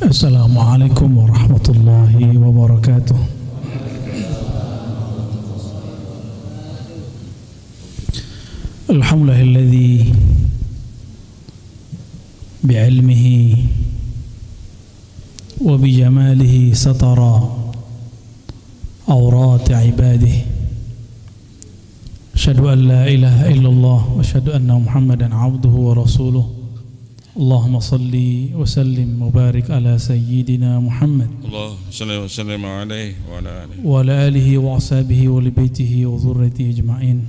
Assalamualaikum warahmatullahi wabarakatuh. Alhamdulillahilladzi bi'ilmihi wa bijamalihi satara awrat ibadihi. Asyhadu an la ilaha illallah wa asyhadu anna Muhammadan abduhu wa rasuluh. Allahumma salli wa sallim wa barik ala sayyidina Muhammad. Allahumma salli wa sallim alaihi wa ala alihi wa ala alihi wa ashabihi wa li baitihi wa dhurriyyatihi ajma'in.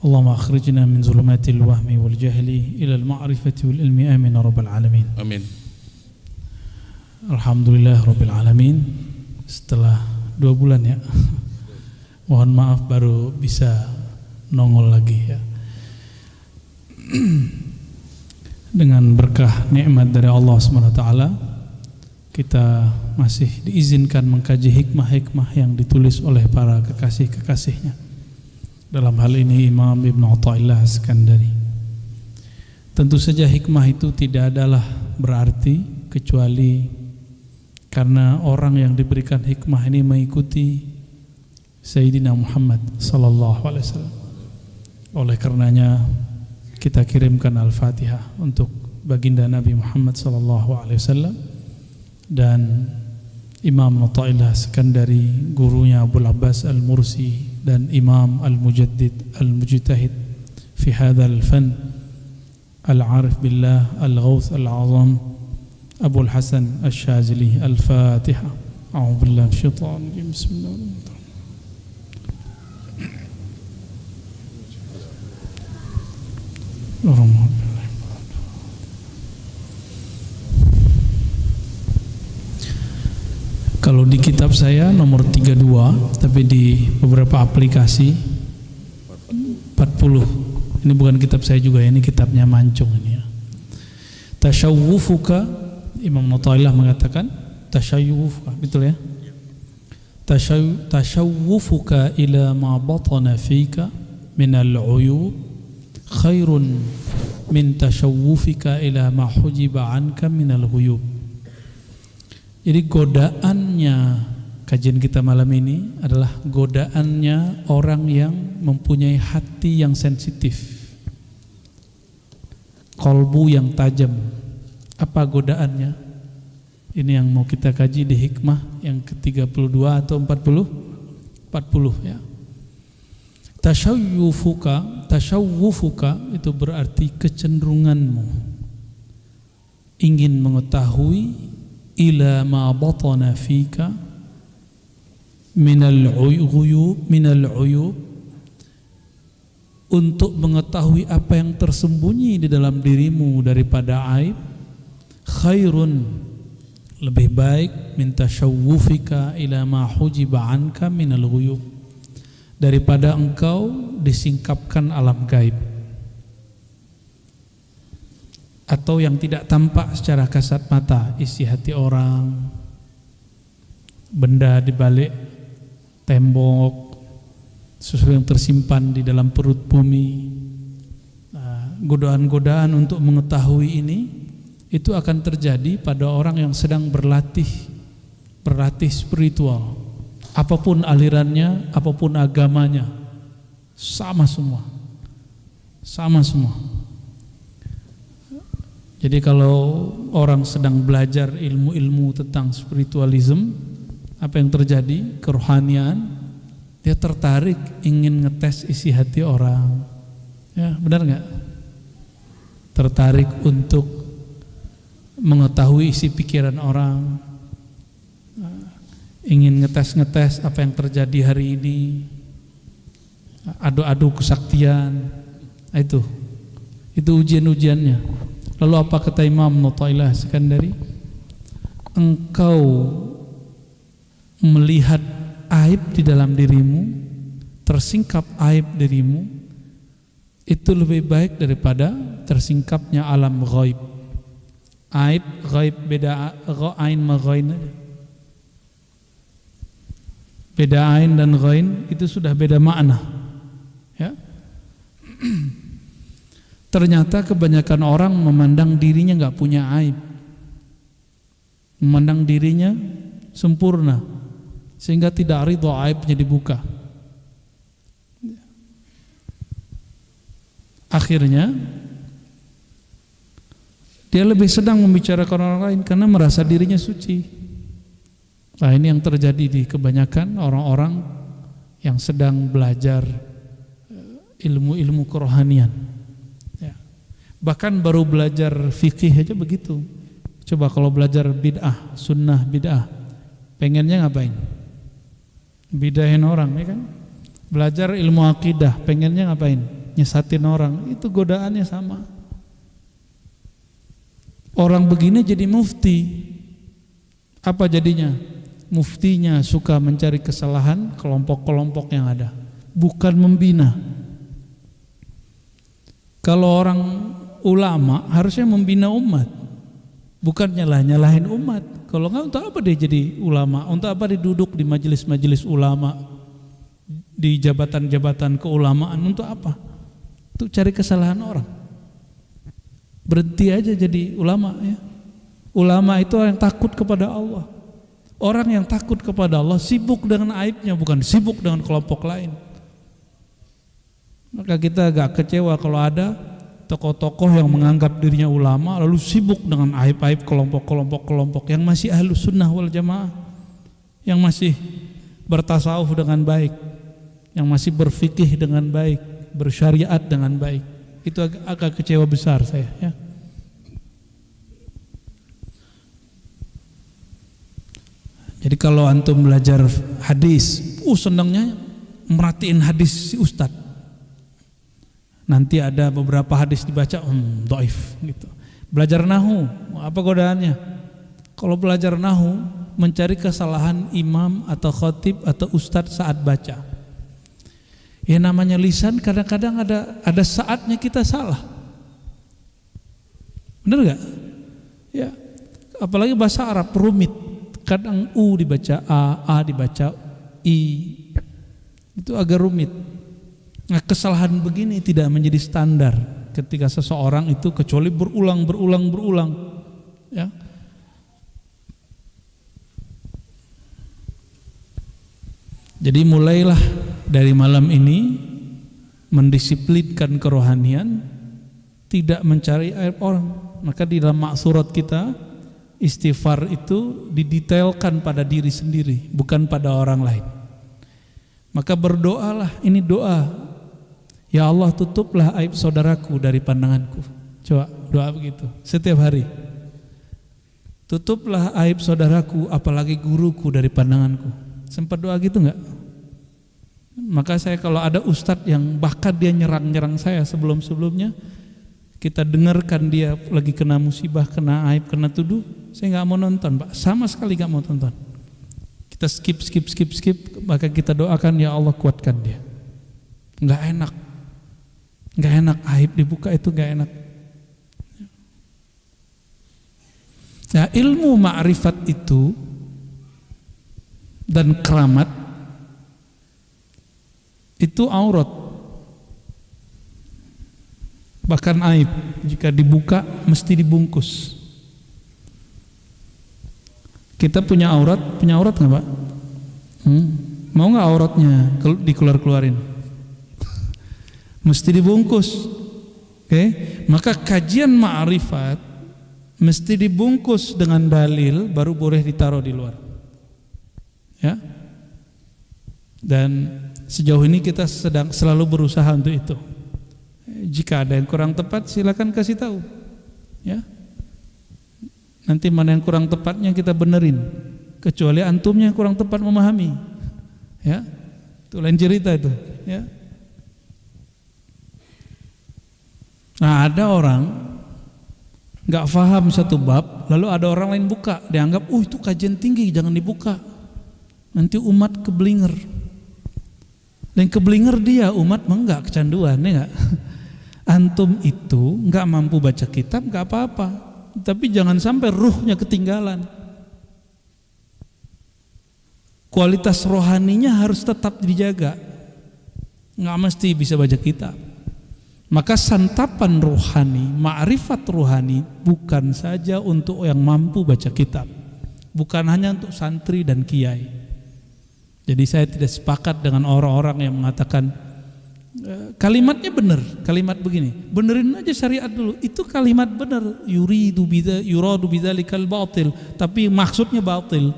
Allahumma akhrijna min zulumatil wahmi wal jahli ila al ma'rifati wal ilmi, amin ya rabbal alamin. Amin. Alhamdulillah rabbil alamin. Setelah 2 bulan ya. Mohon maaf baru bisa nongol lagi ya. Dengan berkah nikmat dari Allah SWT, kita masih diizinkan mengkaji hikmah-hikmah yang ditulis oleh para kekasih-kekasihnya. Dalam hal ini Imam Ibn Athaillah As-Sakandari. Tentu saja hikmah itu tidak adalah berarti kecuali karena orang yang diberikan hikmah ini mengikuti Sayyidina Muhammad sallallahu alaihi wasallam. Oleh karenanya kita kirimkan Al-Fatihah untuk baginda Nabi Muhammad sallallahu alaihi wasallam dan Imam Athaillah As-Sakandari, gurunya Abul Abbas Al-Mursi dan Imam Al-Mujaddid Al-Mujtahid fi hadzal fan Al-Arif billah Al-Ghawth Al-Azam Abul Hasan Asy-Syazili. Al-Fatihah. A'udzu billahi minasyaitonir rajim. Bismillahirrahmanirrahim. Kalau di kitab saya nomor 32, tapi di beberapa aplikasi 40. Ini bukan kitab saya juga, ini kitabnya Mancung ini ya. Tasyawwufuka, Imam Athaillah mengatakan tasyawwufuka, betul ya? Tasyawwufuka ila ma batana fika min al-uyub khairun min tasyawwufika ila ma hujiba anka minal ghuyub. Jadi godaannya kajian kita malam ini adalah godaannya orang yang mempunyai hati yang sensitif, kolbu yang tajam. Apa godaannya? Ini yang mau kita kaji di hikmah yang ke-32 atau 40 ya. Tasyawwufuka itu berarti kecenderunganmu ingin mengetahui ila ma batana fika minal uyub, untuk mengetahui apa yang tersembunyi di dalam dirimu daripada aib. Khairun, lebih baik, min tasyawwufika ila ma hujiba anka minal ghuyub, daripada engkau disingkapkan alam gaib atau yang tidak tampak secara kasat mata, isi hati orang, benda di balik tembok, sesuatu yang tersimpan di dalam perut bumi. Godaan-godaan untuk mengetahui ini itu akan terjadi pada orang yang sedang berlatih spiritual. Apapun alirannya, apapun agamanya, sama semua. Jadi kalau orang sedang belajar ilmu-ilmu tentang spiritualism, apa yang terjadi? Kerohanian, dia tertarik ingin ngetes isi hati orang. Ya, benar nggak? Tertarik untuk mengetahui isi pikiran orang, ingin ngetes apa yang terjadi hari ini, adu-adu kesaktian. Itu ujian-ujiannya. Lalu apa kata Imam Athaillah As-Sakandari? Engkau melihat aib di dalam dirimu, tersingkap aib dirimu, itu lebih baik daripada tersingkapnya alam ghaib. Aib, ghaib beda, ain ma ghain. Beda ain dan ghain itu sudah beda makna. Ya. Ternyata kebanyakan orang memandang dirinya nggak punya aib, memandang dirinya sempurna, sehingga tidak ridho aibnya dibuka. Akhirnya dia lebih sedang membicarakan orang lain karena merasa dirinya suci. Nah, ini yang terjadi di kebanyakan orang-orang yang sedang belajar ilmu-ilmu kerohanian. Ya. Bahkan baru belajar fikih aja begitu. Coba kalau belajar bid'ah, sunnah bid'ah, pengennya ngapain? Bidahin orang, ya kan? Belajar ilmu akidah, pengennya ngapain? Nyesatin orang. Itu godaannya sama. Orang begini jadi mufti. Apa jadinya? Muftinya suka mencari kesalahan kelompok-kelompok yang ada, bukan membina. Kalau orang ulama harusnya membina umat, bukan nyalahin umat. Kalau enggak, untuk apa dia jadi ulama? Untuk apa dia duduk di majelis-majelis ulama, di jabatan-jabatan keulamaan? Untuk apa? Untuk cari kesalahan orang. Berhenti aja jadi ulama, ya. Ulama itu orang yang takut kepada Allah. Orang yang takut kepada Allah sibuk dengan aibnya, bukan sibuk dengan kelompok lain. Maka kita agak kecewa kalau ada tokoh-tokoh yang menganggap dirinya ulama lalu sibuk dengan aib-aib kelompok-kelompok yang masih ahlus sunnah wal jamaah, yang masih bertasawuf dengan baik, yang masih berfikih dengan baik, bersyariat dengan baik. Itu agak kecewa besar saya, ya. Jadi kalau antum belajar hadis, senangnya merhatiin hadis si ustad. Nanti ada beberapa hadis dibaca, dhaif gitu. Belajar nahu, apa godaannya? Kalau belajar nahu, mencari kesalahan imam atau khatib atau ustad saat baca. Ya namanya lisan, kadang-kadang ada saatnya kita salah. Benar gak? Ya, apalagi bahasa Arab rumit. Kadang u dibaca a dibaca i, itu agak rumit. Nah, kesalahan begini tidak menjadi standar ketika seseorang itu kecuali berulang, ya. Jadi mulailah dari malam ini mendisiplinkan kerohanian, tidak mencari aib orang. Maka di dalam maksurat kita, istighfar itu didetailkan pada diri sendiri, bukan pada orang lain. Maka berdoalah, ini doa. Ya Allah, tutuplah aib saudaraku dari pandanganku. Coba doa begitu setiap hari. Tutuplah aib saudaraku, apalagi guruku, dari pandanganku. Sempat doa gitu enggak? Maka saya kalau ada ustadz yang bahkan dia nyerang saya sebelum-sebelumnya, kita dengarkan dia lagi kena musibah, kena aib, kena tuduh, saya nggak mau nonton, Pak. Sama sekali nggak mau tonton. Kita skip. Maka kita doakan, ya Allah kuatkan dia. Nggak enak aib dibuka, itu nggak enak. Nah, ilmu ma'rifat itu dan keramat itu aurat. Bahkan aib jika dibuka mesti dibungkus. Kita punya aurat nggak, Pak? Mau nggak auratnya dikeluarin? Mesti dibungkus. Oke? Maka kajian ma'rifat mesti dibungkus dengan dalil, baru boleh ditaruh di luar. Ya. Dan sejauh ini kita sedang selalu berusaha untuk itu. Jika ada yang kurang tepat, silakan kasih tahu, ya. Nanti mana yang kurang tepatnya kita benerin. Kecuali antumnya yang kurang tepat memahami, ya. Itu lain cerita itu, ya. Nah, ada orang nggak paham satu bab, lalu ada orang lain buka, dianggap, itu kajian tinggi, jangan dibuka. Nanti umat keblinger. Dan keblinger dia, umat enggak kecanduan, ya enggak? Antum itu enggak mampu baca kitab, enggak apa-apa, tapi jangan sampai ruhnya ketinggalan. Kualitas rohaninya harus tetap dijaga. Enggak mesti bisa baca kitab. Maka santapan rohani, ma'rifat rohani bukan saja untuk yang mampu baca kitab, bukan hanya untuk santri dan kiai. Jadi saya tidak sepakat dengan orang-orang yang mengatakan kalimatnya benar, kalimat begini, benerin aja syariat dulu. Itu kalimat benar, yuradu bidzalikal batil, tapi maksudnya batil.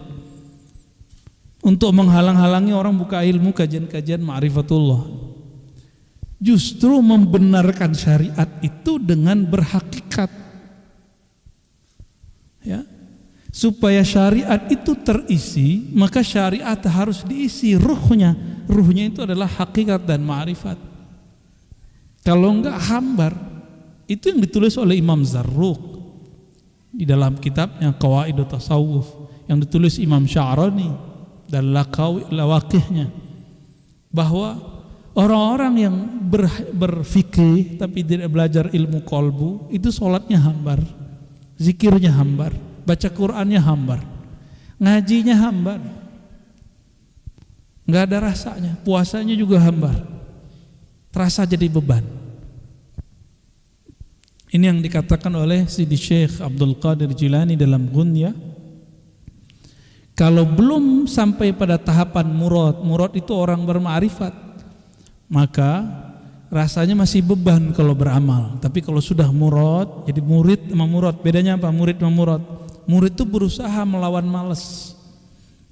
Untuk menghalang-halangi orang buka ilmu kajian-kajian ma'rifatullah. Justru membenarkan syariat itu dengan berhakikat. Ya. Supaya syariat itu terisi, maka syariat harus diisi ruhnya. Ruhnya itu adalah hakikat dan ma'rifat. Kalau enggak hambar. Itu yang ditulis oleh Imam Zarruq di dalam kitabnya Qawaidut Tasawuf, yang ditulis Imam Sya'rani dan lawaqihnya, bahwa orang-orang yang berfikih tapi tidak belajar ilmu qalbu itu sholatnya hambar, zikirnya hambar, baca Qur'annya hambar, ngajinya hambar, nggak ada rasanya, puasanya juga hambar, terasa jadi beban. Ini yang dikatakan oleh Sidi Syekh Abdul Qadir Jilani dalam Ghunyah. Kalau belum sampai pada tahapan murad itu orang berma'rifat, maka rasanya masih beban kalau beramal. Tapi kalau sudah murad, jadi murid sama murad, bedanya apa? Murid sama murad. Murid itu berusaha melawan malas,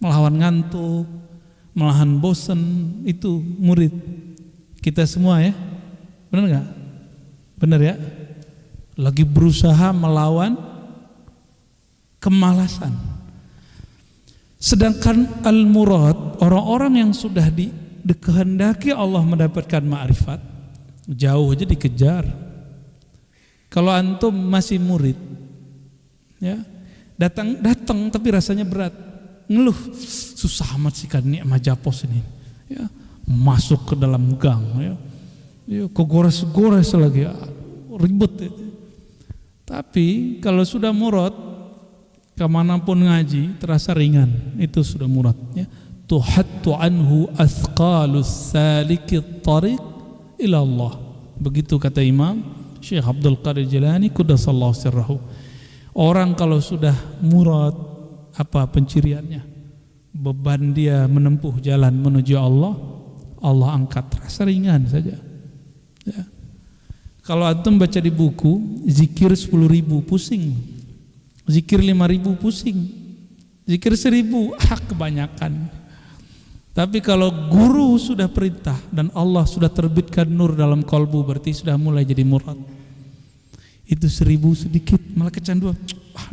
melawan ngantuk, melawan bosan. Itu murid. Kita semua ya, benar nggak? Benar ya? Lagi berusaha melawan kemalasan. Sedangkan al-murad, orang-orang yang sudah dikehendaki Allah mendapatkan ma'rifat, jauh aja dikejar. Kalau antum masih murid, ya, datang tapi rasanya berat, ngeluh, susah amat sih kan nikmat japos ini, ya, masuk ke dalam gang, ya, kegores-gores lagi, ya, ribet. Tapi kalau sudah murad, kemanapun ngaji terasa ringan, itu sudah murad, ya. Tuhattu anhu athqalus salikit tariq ila Allah. Begitu kata Imam Syekh Abdul Qadir Jilani quddasallahu sirrahu. Orang kalau sudah murad, apa penciriannya? Beban dia menempuh jalan menuju Allah, Allah angkat, terasa ringan saja, ya. Kalau antum baca di buku, zikir 10.000 pusing, zikir 5.000 pusing, zikir 1.000 kebanyakan. Tapi kalau guru sudah perintah dan Allah sudah terbitkan nur dalam kolbu, berarti sudah mulai jadi murad. Itu 1.000 sedikit, malah kecanduan,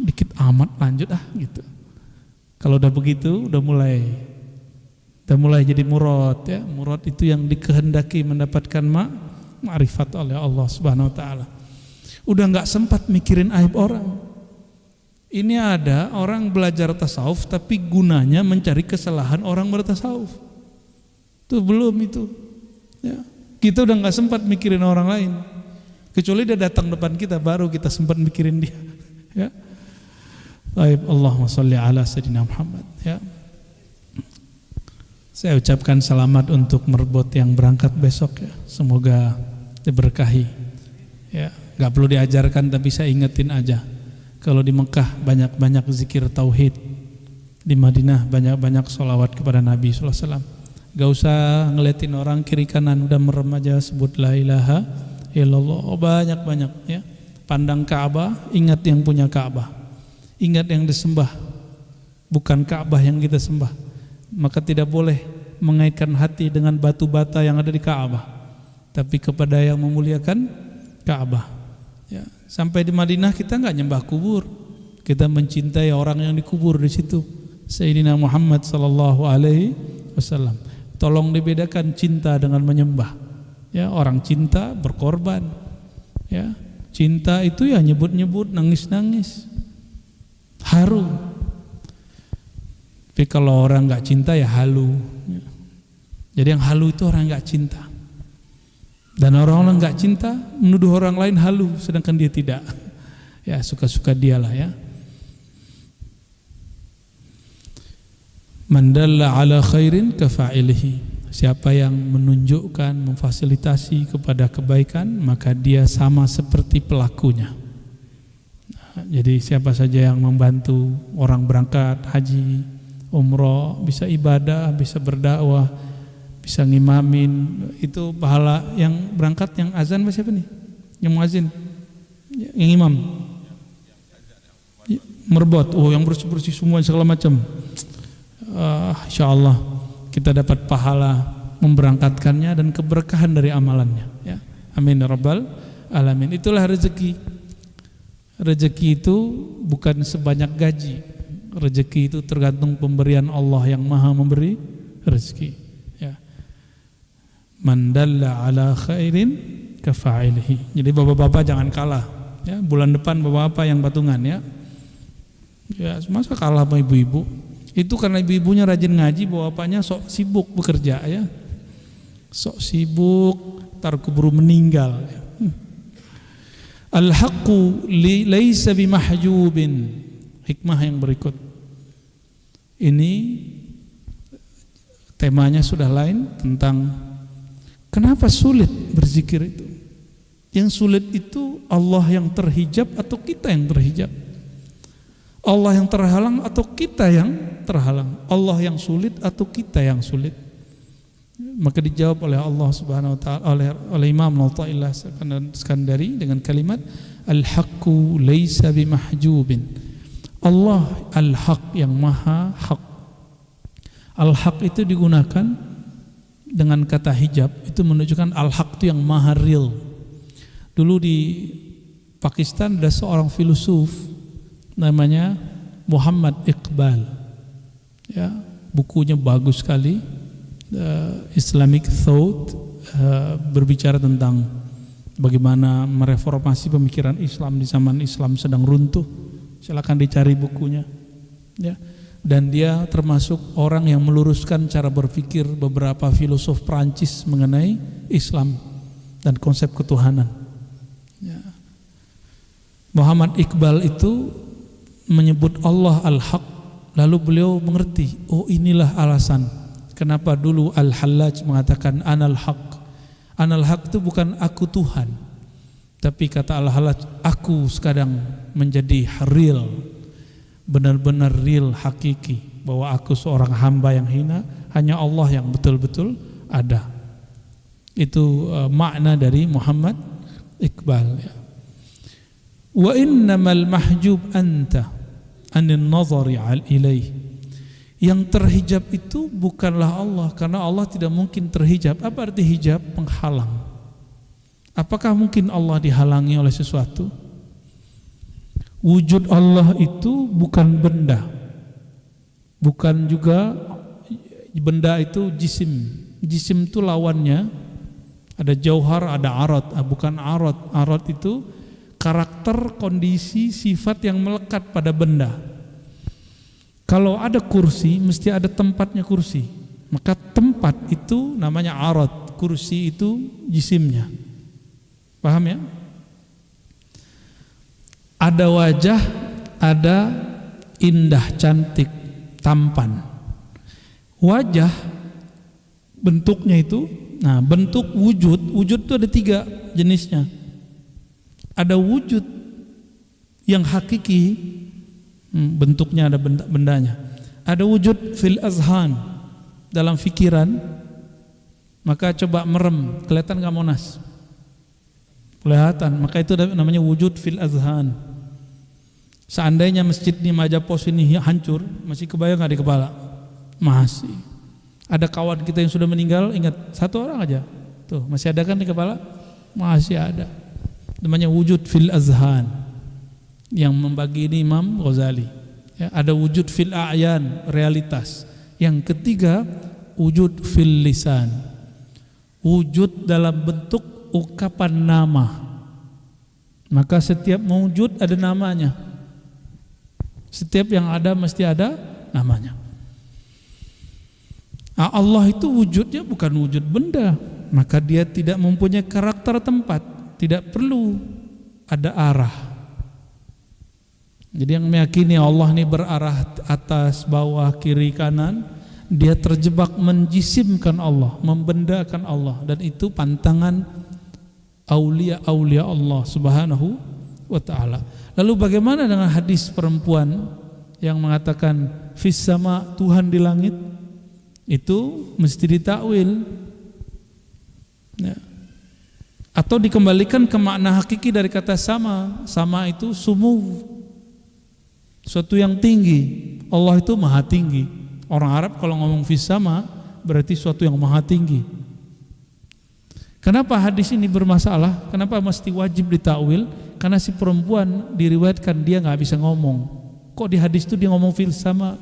dikit amat, lanjut gitu. Kalau udah begitu, udah mulai jadi murad, ya. Murad itu yang dikehendaki mendapatkan ma'rifat oleh Allah Subhanahu wa taala. Udah enggak sempat mikirin aib orang. Ini ada orang belajar tasawuf tapi gunanya mencari kesalahan orang bertasawuf. Itu belum itu. Ya. Kita udah enggak sempat mikirin orang lain. Kecuali dia datang depan kita baru kita sempat mikirin dia. Ya. Baik, Allahumma shalli ala sayyidina Muhammad, ya. Saya ucapkan selamat untuk merbot yang berangkat besok, ya. Semoga diberkahi. Ya, enggak perlu diajarkan tapi saya ingetin aja. Kalau di Mekah banyak-banyak zikir tauhid, di Madinah banyak-banyak sholawat kepada Nabi sallallahu alaihi wasallam. Gak usah ngeliatin orang kiri kanan, udah merem aja sebut la ilaha illallah, banyak-banyak, ya. Pandang Ka'bah, ingat yang punya Ka'bah, ingat yang disembah, bukan Ka'bah yang kita sembah. Maka tidak boleh mengaitkan hati dengan batu bata yang ada di Ka'bah, tapi kepada yang memuliakan Ka'bah. Ya, sampai di Madinah kita nggak nyembah kubur, kita mencintai orang yang dikubur di situ, Sayyidina Muhammad sallallahu alaihi wasallam. Tolong dibedakan cinta dengan menyembah. Ya, orang cinta berkorban. Ya, cinta itu ya nyebut-nyebut, nangis-nangis, haru. Tapi kalau orang nggak cinta ya halu. Ya. Jadi yang halu itu orang nggak cinta. Dan orang-orang nggak cinta menuduh orang lain halu, sedangkan dia tidak. Ya, suka-suka dialah, ya. Man dalla ala khairin kafa'ilihi. Siapa yang menunjukkan, memfasilitasi kepada kebaikan, maka dia sama seperti pelakunya. Jadi siapa saja yang membantu orang berangkat haji, umroh, bisa ibadah, bisa berdakwah, bisa ngimamin, itu pahala. Yang berangkat, yang azan siapa nih? Yang muazin, yang imam, merbot, yang bersih-bersih semua segala macam. Insyaallah kita dapat pahala memberangkatkannya dan keberkahan dari amalannya, ya. Amin ya rabbal alamin. Itulah rezeki. Rezeki itu bukan sebanyak gaji. Rezeki itu tergantung pemberian Allah yang Maha memberi rezeki, ya. Man dalla ala khairin kafa'ilihi. Jadi bapak-bapak jangan kalah, ya. Bulan depan bapak-bapak yang patungan, ya. Ya, masa kalah sama ibu-ibu? Itu karena ibu-ibunya rajin ngaji, bapaknya sok sibuk bekerja, ya. Sok sibuk, tar keburu meninggal, ya. Al-haqqu laisa bimahjubin. Hikmah yang berikut. Ini temanya sudah lain, tentang kenapa sulit berzikir itu. Yang sulit itu Allah yang terhijab atau kita yang terhijab? Allah yang terhalang atau kita yang terhalang? Allah yang sulit atau kita yang sulit? Maka dijawab oleh Allah Subhanahu wa taala, oleh Imam Athaillah Skandari dengan kalimat al-haqqu laisa bimahjubin. Allah al-haq, yang maha hak. Al-haq itu digunakan dengan kata hijab, itu menunjukkan al-haq itu yang maha real. Dulu di Pakistan ada seorang filosof namanya Muhammad Iqbal, ya, bukunya bagus sekali, Islamic Thought, berbicara tentang bagaimana mereformasi pemikiran Islam di zaman Islam sedang runtuh. Silakan dicari bukunya, ya. Dan dia termasuk orang yang meluruskan cara berpikir beberapa filosof Prancis mengenai Islam dan konsep ketuhanan, ya. Muhammad Iqbal itu menyebut Allah al-haq, lalu beliau mengerti, oh inilah alasan kenapa dulu Al-Hallaj mengatakan anal haq. Anal haq itu bukan aku Tuhan, tapi kata Al-Hallaj, aku sekarang menjadi real, benar-benar real, hakiki, bahwa aku seorang hamba yang hina, hanya Allah yang betul-betul ada. Itu makna dari Muhammad Iqbal, ya. Wa innamal mahjub anta anin nazari ilaih. Yang terhijab itu bukanlah Allah, karena Allah tidak mungkin terhijab. Apa arti hijab? Penghalang. Apakah mungkin Allah dihalangi oleh sesuatu? Wujud Allah itu bukan benda, bukan juga benda itu jisim. Jisim itu lawannya, ada jauhar, ada arad. Bukan arad. Arad itu karakter, kondisi, sifat yang melekat pada benda. Kalau ada kursi, mesti ada tempatnya kursi. Maka tempat itu namanya arad, kursi itu jisimnya. Paham, ya? Ada wajah, ada indah, cantik, tampan. Wajah bentuknya itu, nah bentuk wujud itu ada 3 jenisnya. Ada wujud yang hakiki, bentuknya ada bendanya. Ada wujud fil azhan, dalam fikiran. Maka coba merem, kelihatan gak Monas? Kelihatan, maka itu namanya wujud fil azhan. Seandainya masjid di Majapos ini hancur, masih kebayang gak di kepala? Masih. Ada kawan kita yang sudah meninggal, ingat 1 orang aja, tuh masih ada kan di kepala? Masih ada. Namanya wujud fil azhan, yang membagi ini Imam Ghazali, ya. Ada wujud fil a'yan, realitas. Yang ketiga wujud fil lisan, wujud dalam bentuk ungkapan nama. Maka setiap wujud ada namanya, setiap yang ada mesti ada namanya. Allah itu wujudnya bukan wujud benda, maka dia tidak mempunyai karakter tempat, tidak perlu ada arah. Jadi yang meyakini Allah ini berarah atas, bawah, kiri, kanan, dia terjebak menjisimkan Allah, membendakan Allah, dan itu pantangan aulia-aulia Allah Subhanahu wa ta'ala. Lalu bagaimana dengan hadis perempuan yang mengatakan fis sama, Tuhan di langit? Itu mesti ditakwil ya. Atau dikembalikan ke makna hakiki dari kata sama. Sama itu sumuw, suatu yang tinggi. Allah itu maha tinggi. Orang Arab kalau ngomong fis sama berarti suatu yang maha tinggi. Kenapa hadis ini bermasalah? Kenapa mesti wajib ditakwil? Karena si perempuan diriwayatkan dia nggak bisa ngomong. Kok di hadis itu dia ngomong fil sama?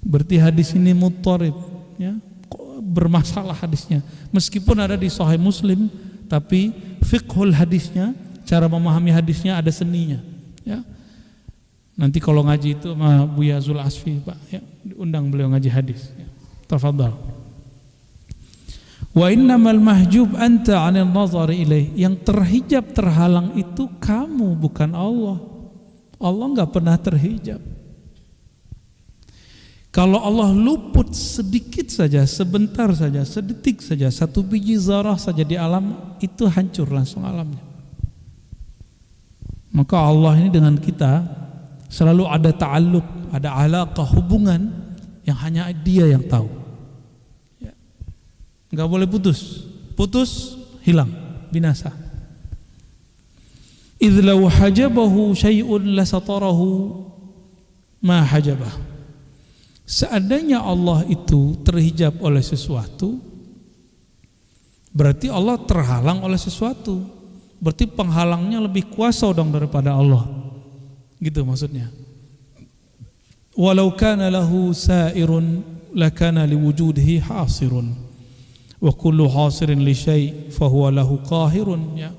Berarti hadis ini muttarib, ya. Kok bermasalah hadisnya? Meskipun ada di Sahih Muslim, tapi fiqhul hadisnya, cara memahami hadisnya ada seninya, ya. Nanti kalau ngaji itu sama Buya Zul Asfi, Pak, ya, diundang beliau ngaji hadis. Ya. Tafadhal. Wa innamal mahjub anta 'anil nazari ilaih. Yang terhijab, terhalang itu kamu, bukan Allah. Allah enggak pernah terhijab. Kalau Allah luput sedikit saja, sebentar saja, sedetik saja, satu biji zarah saja di alam, itu hancur langsung alamnya. Maka Allah ini dengan kita selalu ada ta'alluq, ada alaqah, hubungan yang hanya Dia yang tahu. Ya. Enggak boleh putus. Putus, hilang, binasa. Idz law hajabahu syai'un lasatarahu ma hajabah. Seandainya Allah itu terhijab oleh sesuatu, berarti Allah terhalang oleh sesuatu. Berarti penghalangnya lebih kuasa dong daripada Allah. Gitu maksudnya. Walau kana lahu sa'irun lakana liwujudihi hasirun. Wa kullu hasirin li syai' fahuwa lahu qahirun, ya.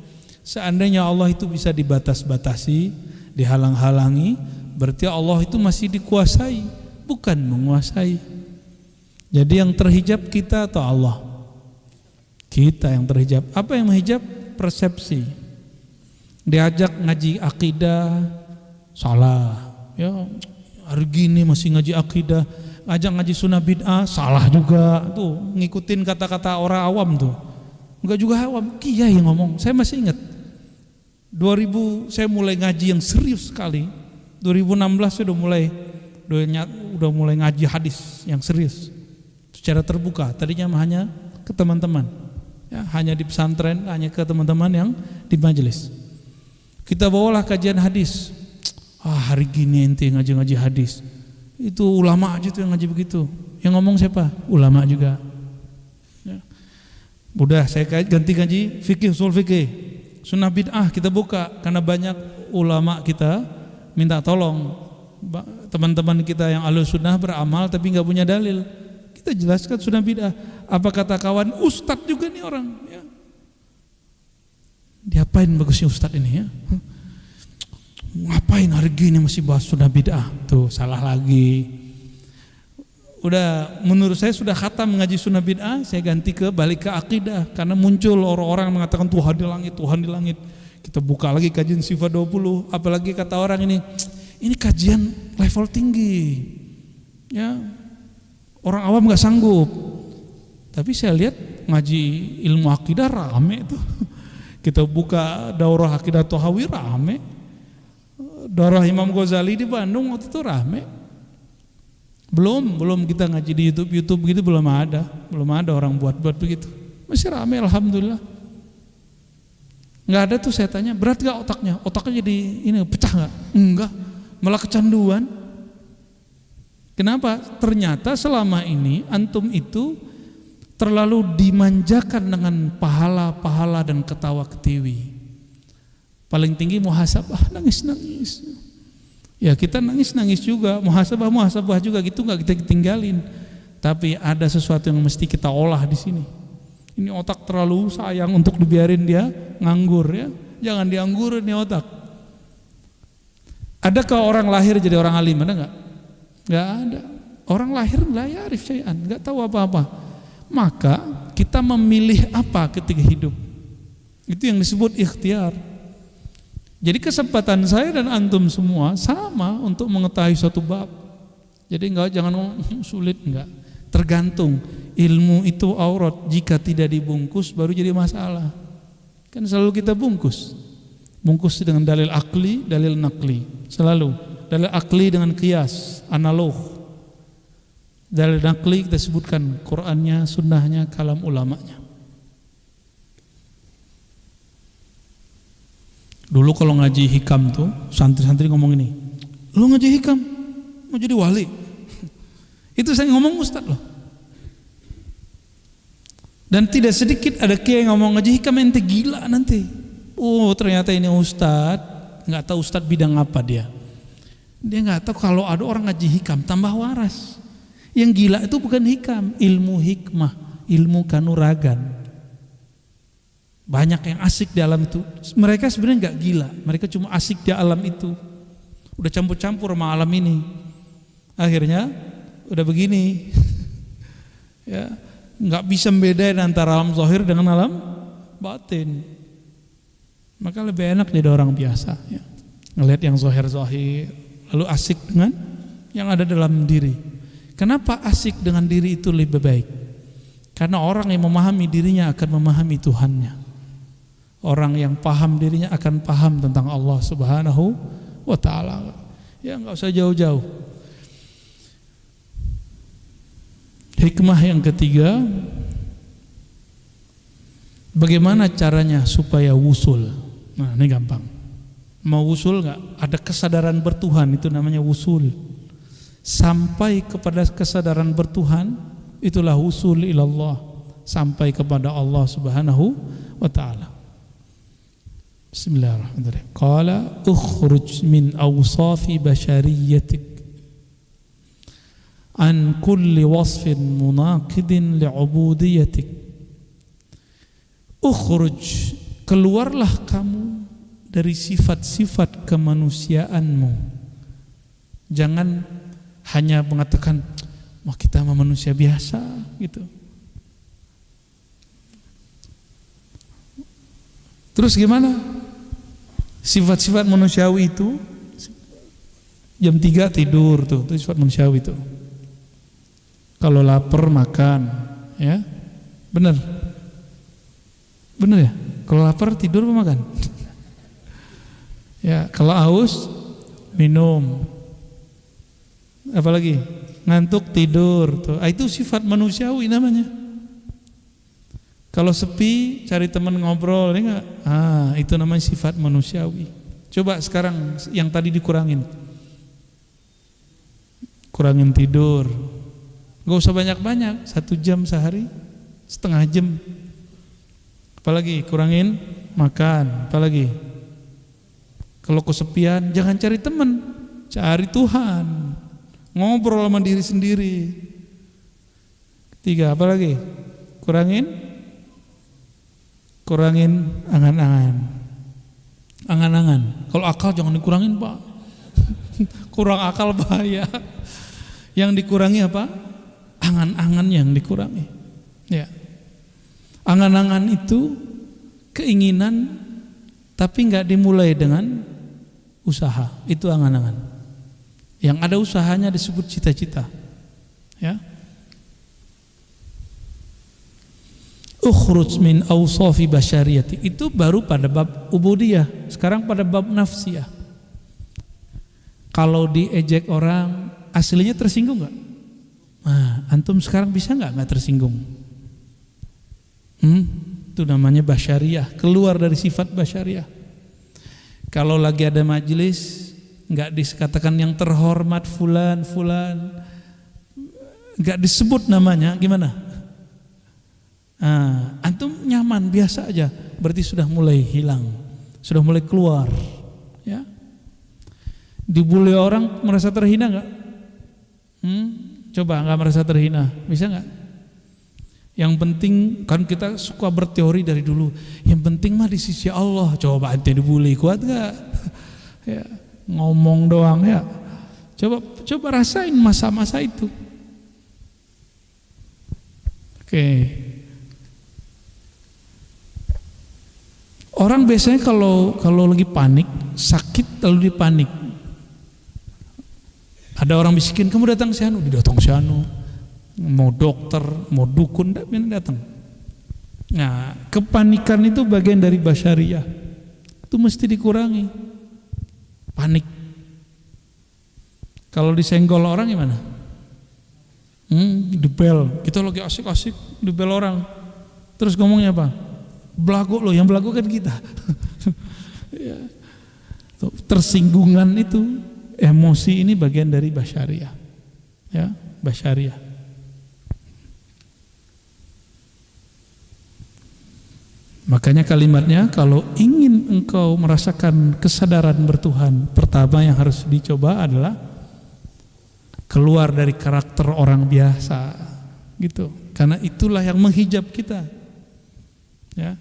Seandainya Allah itu bisa dibatas-batasi, dihalang-halangi, berarti Allah itu masih dikuasai, bukan menguasai. Jadi yang terhijab kita atau Allah? Kita yang terhijab. Apa yang menghijab? Persepsi. Diajak ngaji akidah, salah. Ya, hari gini masih ngaji akidah. Ngajak ngaji sunnah bid'ah, salah juga. Tuh, ngikutin kata-kata orang awam tuh. Enggak juga awam, kiai yang ngomong. Saya masih ingat 2000 saya mulai ngaji yang serius sekali. 2016 saya udah mulai ngaji hadis yang serius secara terbuka. Tadinya hanya ke teman-teman, ya, hanya di pesantren, hanya ke teman-teman yang di majelis. Kita bawalah kajian hadis. Hari gini ente ngaji hadis. Itu ulama aja tuh yang ngaji begitu. Yang ngomong siapa? Ulama juga. Ya. Udah saya ganti ngaji fikih, usul fikih. Sunnah bid'ah kita buka karena banyak ulama kita minta tolong. Teman-teman kita yang ahlus sunnah beramal tapi nggak punya dalil, kita jelaskan sunnah bid'ah. Apa kata kawan, ustadz juga nih orang, ya. Diapain bagusnya ustadz ini, ya? Ngapain hari gini masih bahas sunnah bid'ah? Tuh salah lagi. Udah, menurut saya sudah khatam mengaji sunnah bid'ah, saya ganti balik ke akidah karena muncul orang-orang mengatakan Tuhan di langit, Tuhan di langit. Kita buka lagi kajian sifat 20, apalagi kata orang ini kajian level tinggi, ya, orang awam nggak sanggup. Tapi saya lihat ngaji ilmu akidah rame tuh. Kita buka daurah akidah Tohawi rame, daurah Imam Ghazali di Bandung waktu itu rame. Belum kita ngaji di YouTube gitu, belum ada orang buat begitu. Masih rame, alhamdulillah. Nggak ada tuh saya tanya, berat gak otaknya? Otaknya jadi ini pecah nggak? Enggak. Malah kecanduan. Kenapa? Ternyata selama ini antum itu terlalu dimanjakan dengan pahala-pahala dan ketawa ketiwi. Paling tinggi muhasabah, nangis-nangis. Ya kita nangis-nangis juga, muhasabah juga gitu, nggak kita tinggalin. Tapi ada sesuatu yang mesti kita olah di sini. Ini otak terlalu sayang untuk dibiarin dia nganggur, ya. Jangan dianggurin nih otak. Adakah orang lahir jadi orang alim? Ada nggak? Nggak ada. Orang lahir la ya'rif syai'an, nggak tahu apa-apa. Maka kita memilih apa ketika hidup? Itu yang disebut ikhtiar. Jadi kesempatan saya dan antum semua sama untuk mengetahui suatu bab. Jadi jangan ngomong sulit, enggak. Tergantung, ilmu itu aurat, jika tidak dibungkus baru jadi masalah. Kan selalu kita bungkus dengan dalil akli, dalil nakli, selalu. Dalil akli dengan qiyas, analog. Dalil nakli kita sebutkan Qur'annya, sunnahnya, kalam ulamanya. Dulu kalau ngaji hikam tuh santri-santri ngomong ini, lu ngaji hikam mau jadi wali. Itu saya ngomong ustad loh. Dan tidak sedikit ada kiai yang ngomong ngaji hikam ente gila nanti. Oh ternyata ini ustad, nggak tahu ustad bidang apa dia. Dia nggak tahu kalau ada orang ngaji hikam tambah waras. Yang gila itu bukan hikam, ilmu hikmah, ilmu kanuragan. Banyak yang asik di alam itu. Mereka sebenarnya nggak gila, mereka cuma asik di alam itu. Udah campur-campur sama alam ini. Akhirnya udah begini. Ya, nggak bisa membedain antara alam zahir dengan alam batin. Maka lebih enak jadi orang biasa. Ya. Ngelihat yang zahir-zahir, lalu asik dengan yang ada dalam diri. Kenapa asik dengan diri itu lebih baik? Karena orang yang memahami dirinya akan memahami Tuhannya. Orang yang paham dirinya akan paham tentang Allah Subhanahu wa ta'ala. Ya enggak usah jauh-jauh. Hikmah yang ketiga, bagaimana caranya supaya wusul? Nah, ini gampang. Mau wusul enggak? Ada kesadaran bertuhan, itu namanya wusul. Sampai kepada kesadaran bertuhan, itulah wusul ilallah. Sampai kepada Allah Subhanahu wa ta'ala. Bismillahirrahmanirrahim. Qala ukhruj min awsafi basyariyatik an kulli wasfin munaqidin li'ubudiyatik. Ukhruj, keluarlah kamu dari sifat-sifat kemanusiaanmu. Jangan hanya mengatakan wah kita manusia biasa gitu. Terus gimana? Sifat-sifat manusiawi itu jam 3 tidur tuh, itu sifat manusiawi itu. Kalau lapar makan, ya. Benar. Benar ya? Kalau lapar tidur apa makan? Ya, kalau haus minum. Apalagi? Ngantuk tidur tuh. Itu sifat manusiawi namanya. Kalau sepi cari teman ngobrol, ya enggak? Itu namanya sifat manusiawi. Coba sekarang yang tadi dikurangin. Kurangin tidur. Enggak usah banyak-banyak, 1 jam sehari, setengah jam. Apalagi kurangin makan, apalagi. Kalau kesepian jangan cari teman, cari Tuhan. Ngobrol sama diri sendiri. Ketiga, apalagi? Kurangin angan-angan. Angan-angan. Kalau akal jangan dikurangin, Pak. Kurang akal bahaya. Yang dikurangi apa? Angan-angan yang dikurangi. Ya. Angan-angan itu keinginan tapi enggak dimulai dengan usaha. Itu angan-angan. Yang ada usahanya disebut cita-cita. Ya. Ukhruj min awsafi basyariyati, itu baru pada bab ubudiyah. Sekarang pada bab nafsiyah. Kalau diejek orang aslinya tersinggung enggak? Nah, antum sekarang bisa enggak tersinggung? Itu namanya basyariyah, keluar dari sifat basyariyah. Kalau lagi ada majelis enggak dikatakan yang terhormat fulan, enggak disebut namanya, gimana? Antum nyaman biasa aja, berarti sudah mulai hilang, sudah mulai keluar. Ya, dibully orang merasa terhina nggak? Coba nggak merasa terhina, bisa nggak? Yang penting kan kita suka berteori dari dulu. Yang penting mah di sisi Allah. Coba ente dibully kuat nggak? Ya, ngomong doang ya. Coba rasain masa-masa itu. Oke. Orang biasanya kalau lagi panik, sakit lalu dia panik. Ada orang bisikin, kamu datang si anu, didatang si anu. Mau dokter, mau dukun, datang. Nah, kepanikan itu bagian dari basyariah. Itu mesti dikurangi. Panik. Kalau disenggol orang gimana? Dibel. Kita lagi asik-asik dibel orang. Terus ngomongnya apa? Belagu loh, yang belagu kan kita. Ya. Tersinggungan itu, emosi ini bagian dari basyariah. Ya, basyariah. Makanya kalimatnya, kalau ingin engkau merasakan kesadaran bertuhan, pertama yang harus dicoba adalah keluar dari karakter orang biasa, gitu. Karena itulah yang menghijab kita. Ya.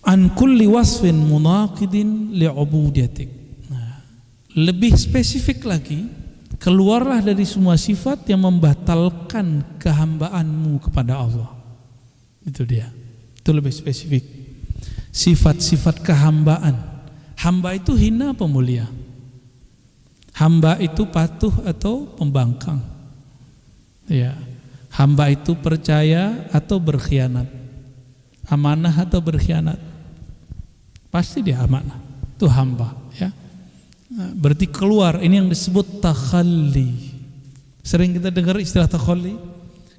An kulli wasfin munaqidin li'ubudiyatik. Nah, lebih spesifik lagi, keluarlah dari semua sifat yang membatalkan kehambaanmu kepada Allah. Itu dia. Itu lebih spesifik. Sifat-sifat kehambaan. Hamba itu hina apa mulia? Hamba itu patuh atau pembangkang? Ya. Hamba itu percaya atau berkhianat? Amanah atau berkhianat? Pasti dia amanah. Itu hamba, ya. Nah, berarti keluar, ini yang disebut takhalli. Sering kita dengar istilah takhalli.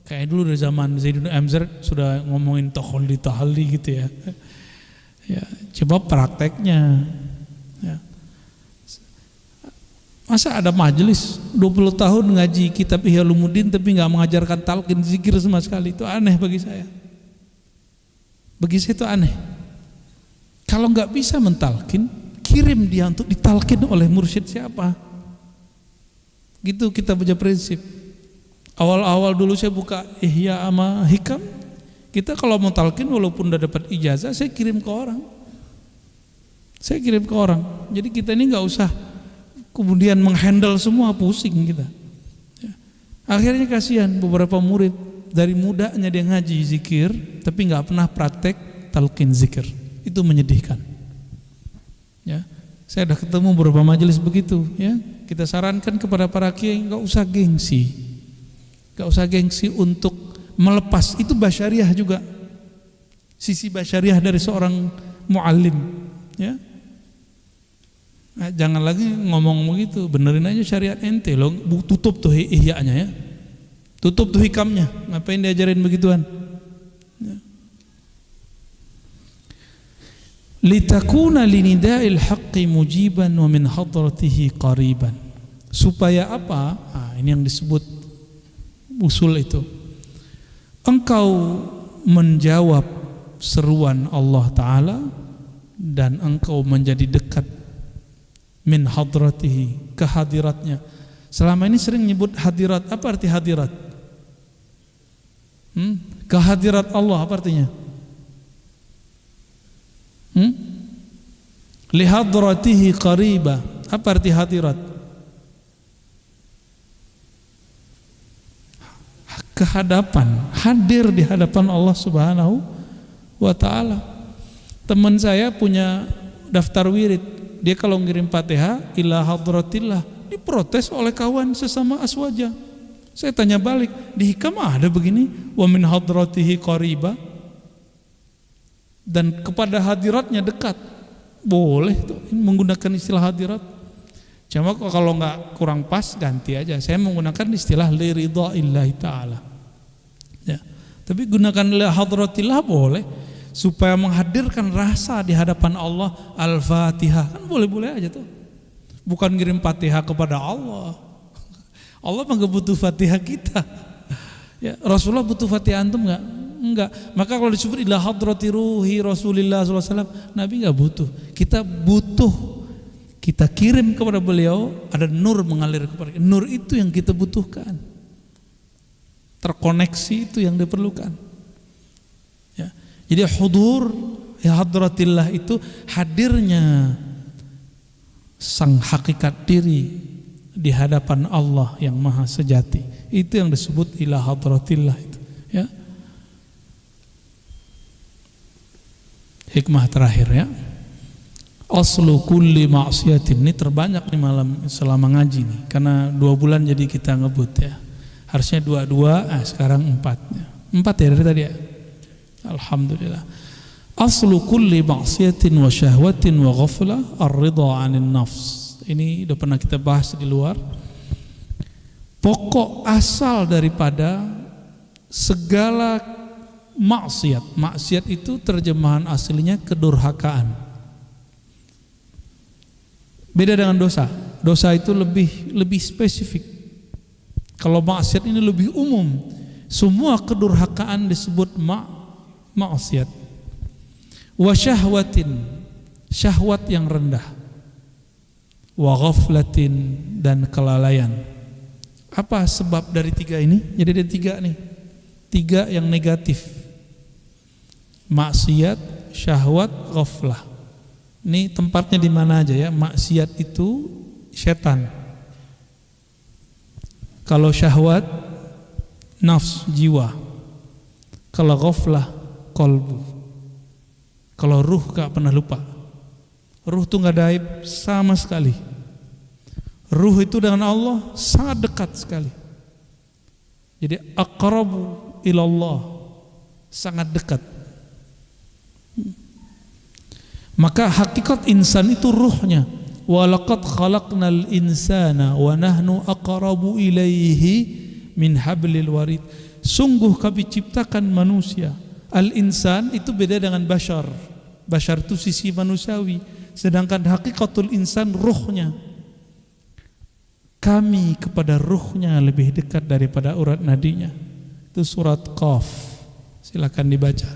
Kayak dulu dari zaman Zaidun Amzar sudah ngomongin takhalli gitu ya. Ya, coba prakteknya. Ya. Masa ada majelis 20 tahun ngaji kitab Ihya Ulumuddin tapi nggak mengajarkan talqin zikir sama sekali? Itu aneh bagi saya. Bagi saya itu aneh. Kalau nggak bisa mentalkin, kirim dia untuk ditalkin oleh mursyid siapa. Gitu kita punya prinsip. Awal-awal dulu saya buka Ihya sama Hikam, kita kalau mau talkin walaupun udah dapat ijazah, saya kirim ke orang. Jadi kita ini nggak usah kemudian menghandle semua, pusing kita. Ya. Akhirnya kasihan beberapa murid, dari mudanya dia ngaji zikir tapi nggak pernah praktek talqin zikir. Itu menyedihkan. Ya, saya sudah ketemu beberapa majelis begitu. Ya, kita sarankan kepada para kiai nggak usah gengsi untuk melepas. Itu basyariah juga, sisi basyariah dari seorang muallim. Ya, nah, jangan lagi ngomong begitu, benerin aja syariat ente lo, tutup tuh ihya'nya ya, tutup tuh hikamnya, ngapain diajarin begituan? Ya. Litakuna linida'il haqqi mujiban wa min hadratihi qariban. Supaya apa? Nah, ini yang disebut usul itu. Engkau menjawab seruan Allah Ta'ala dan engkau menjadi dekat min hadratihi, kehadiratnya. Selama ini sering nyebut hadirat. Apa arti hadirat? Kehadirat Allah apa artinya? Lihadratihi qariba. Apa arti hadirat? Kehadapan, hadir di hadapan Allah Subhanahu wa Ta'ala. Teman saya punya daftar wirid, dia kalau ngirim Fatihah ila hadratillah, diprotes oleh kawan sesama aswaja. Saya tanya balik, di hikam ada begini, wa min hadratihi qariba, dan kepada hadiratnya dekat. Boleh tuh menggunakan istilah hadirat. Cuma kalau nggak kurang pas ganti aja. Saya menggunakan istilah li ridhaillahi ta'ala. Ya. Tapi gunakan li hadratillah boleh, supaya menghadirkan rasa di hadapan Allah. Al-Fatihah kan boleh-boleh aja tuh. Bukan ngirim Fatihah kepada Allah. Allah mah nggak butuh Fatihah kita. Ya, Rasulullah butuh Fatihah antum nggak? Enggak. Maka kalau disebut ila hadrati ruhi Rasulillah SAW, Nabi nggak butuh. Kita butuh. Kita kirim kepada beliau, ada nur mengalir kepada kita. Nur itu yang kita butuhkan. Terkoneksi itu yang diperlukan. Ya. Jadi hudur ya hadratillah itu hadirnya sang hakikat diri di hadapan Allah yang maha sejati. Itu yang disebut ila hadratillah itu. Ya. Hikmah terakhir ya. Aslu kulli ma'siyatin, ini terbanyak nih malam selama ngaji nih, karena 2 bulan jadi kita ngebut ya. Harusnya 2, sekarang 4 ya dari tadi ya. Alhamdulillah. Aslu kulli ma'siyatin wa syahwatin wa ghaflah ar-ridha 'anil nafs. Ini udah pernah kita bahas di luar. Pokok asal daripada segala maksiat itu terjemahan aslinya kedurhakaan. Beda dengan dosa. Dosa itu lebih spesifik. Kalau maksiat ini lebih umum. Semua kedurhakaan disebut maksiat. Wa syahwatin, syahwat yang rendah. Wa ghaflatin, dan kelalaian. Apa sebab dari 3 ini? Jadi ada 3 nih. 3 yang negatif. Maksiat, syahwat, ghaflah. Ini tempatnya di mana aja ya? Maksiat itu setan. Kalau syahwat, nafs, jiwa. Kalau ghaflah, kolbu. Kalau ruh gak pernah lupa. Ruh tuh gak ada aib sama sekali. Ruh itu dengan Allah sangat dekat sekali. Jadi aqrabu ilallah, sangat dekat. Maka hakikat insan itu ruhnya. Walaqad khalaqnal insana wa nahnu aqrabu ilaihi min hablil warid. Sungguh kami ciptakan manusia. Al-insan itu beda dengan bashar. Bashar itu sisi manusiawi, sedangkan hakikatul insan ruhnya. Kami kepada ruhnya lebih dekat daripada urat nadinya. Itu surat Qaf. Silakan dibaca.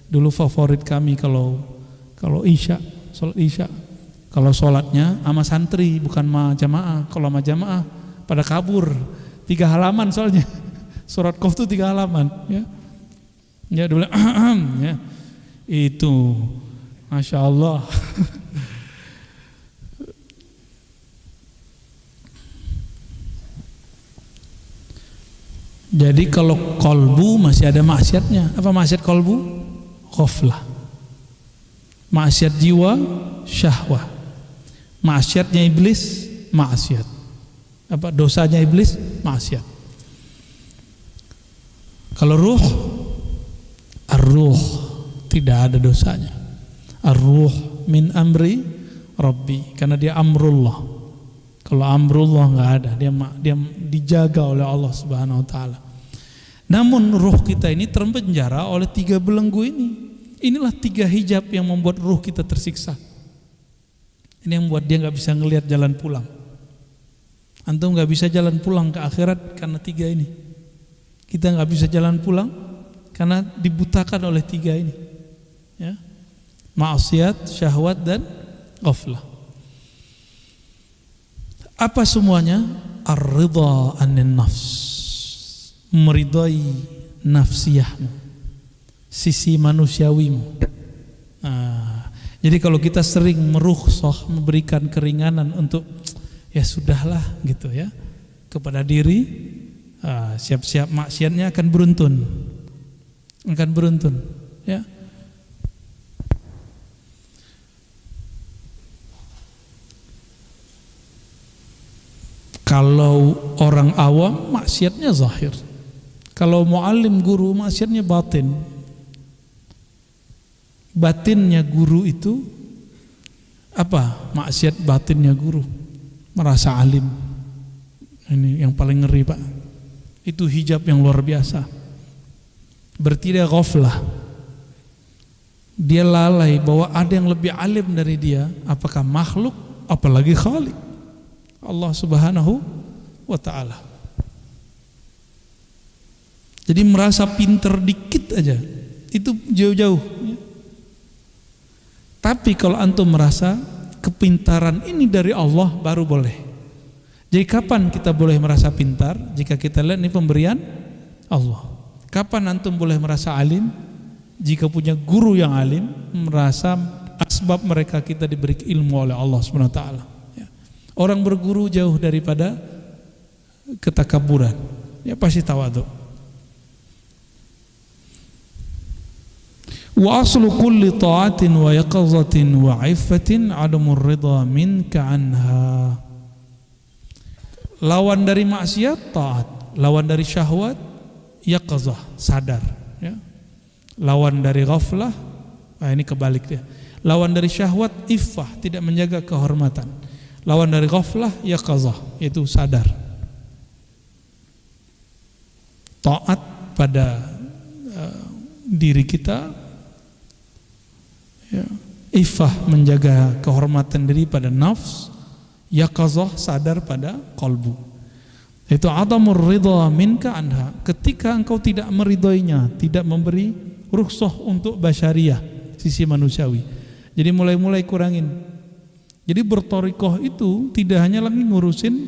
Dulu favorit kami kalau isya, sholat isya. Kalau sholatnya sama santri, bukan sama jamaah. Kalau sama jamaah pada kabur. 3 halaman soalnya. Surat Qaf itu 3 halaman. Ya dulu ya. Itu Masya Allah. Jadi kalau kolbu masih ada maksiatnya. Apa maksiat kolbu? Ghaflah. Maksiat jiwa, syahwah. Maksiatnya iblis, maksiat. Apa dosanya iblis? Maksiat. Kalau ruh, ar-ruh tidak ada dosanya. Ar-ruh min amri Rabbi, karena dia amrullah. Kalau amrullah nggak ada, dia dijaga oleh Allah Subhanahu Wa Taala. Namun ruh kita ini terpenjara oleh 3 belenggu ini. Inilah 3 hijab yang membuat ruh kita tersiksa. Ini yang membuat dia nggak bisa ngelihat jalan pulang. Antum nggak bisa jalan pulang ke akhirat karena 3 ini. Kita nggak bisa jalan pulang karena dibutakan oleh 3 ini. Ya, maksiat, syahwat, dan ghaflah. Apa semuanya? Ar-ridha anin nafs, meridai nafsiyahmu, sisi manusiawimu. Jadi kalau kita sering merukhsah, memberikan keringanan untuk ya sudahlah gitu ya kepada diri, siap-siap maksiatnya akan beruntun ya. Kalau orang awam maksiatnya zahir. Kalau muallim guru maksiatnya batin. Batinnya guru itu apa? Maksiat batinnya guru, merasa alim. Ini yang paling ngeri, Pak. Itu hijab yang luar biasa. Berarti dia ghaflah. Dia lalai bahwa ada yang lebih alim dari dia. Apakah makhluk, apalagi khalik, Allah Subhanahu wa Ta'ala. Jadi merasa pinter dikit aja itu jauh-jauh. Tapi kalau antum merasa kepintaran ini dari Allah, baru boleh. Jadi kapan kita boleh merasa pintar? Jika kita lihat ini pemberian Allah. Kapan antum boleh merasa alim? Jika punya guru yang alim, merasa asbab mereka kita diberi ilmu oleh Allah Subhanahu wa Ta'ala. Orang berguru jauh daripada ketakaburan. Dia pasti tawadhu. Wa aslu kulli ta'atin wa yaqazatin wa 'iffatin 'adamur ridha minka anha. Lawan dari maksiat taat, lawan dari syahwat yaqazah, sadar, ya. Lawan dari ghaflah, ini kebalik dia. Lawan dari syahwat iffah, tidak menjaga kehormatan. Lawan dari ghaflah yaqazah, yaitu sadar. Taat pada diri kita, ya. Iffah, menjaga kehormatan diri pada nafs. Yaqazah, sadar pada qalbu. Itu adamur ridha minka anha, ketika engkau tidak meridhoinya, tidak memberi rukhsah untuk basyariah, sisi manusiawi. Jadi mulai-mulai kurangin. Jadi bertorikoh itu tidak hanya lagi ngurusin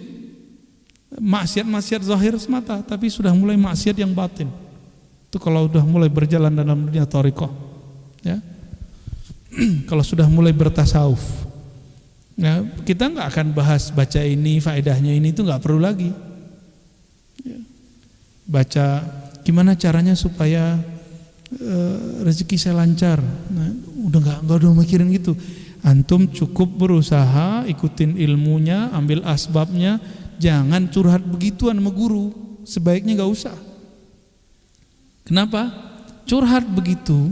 maksiat-maksiat zahir semata, tapi sudah mulai maksiat yang batin. Itu kalau sudah mulai berjalan dalam dunia torikoh, ya. Kalau sudah mulai bertasawuf, ya, kita nggak akan bahas baca ini, faedahnya ini, itu nggak perlu lagi. Ya. Baca gimana caranya supaya rezeki saya lancar. Nah, udah nggak mikirin gitu. Antum cukup berusaha, ikutin ilmunya, ambil asbabnya, jangan curhat begituan sama guru. Sebaiknya nggak usah. Kenapa? Curhat begitu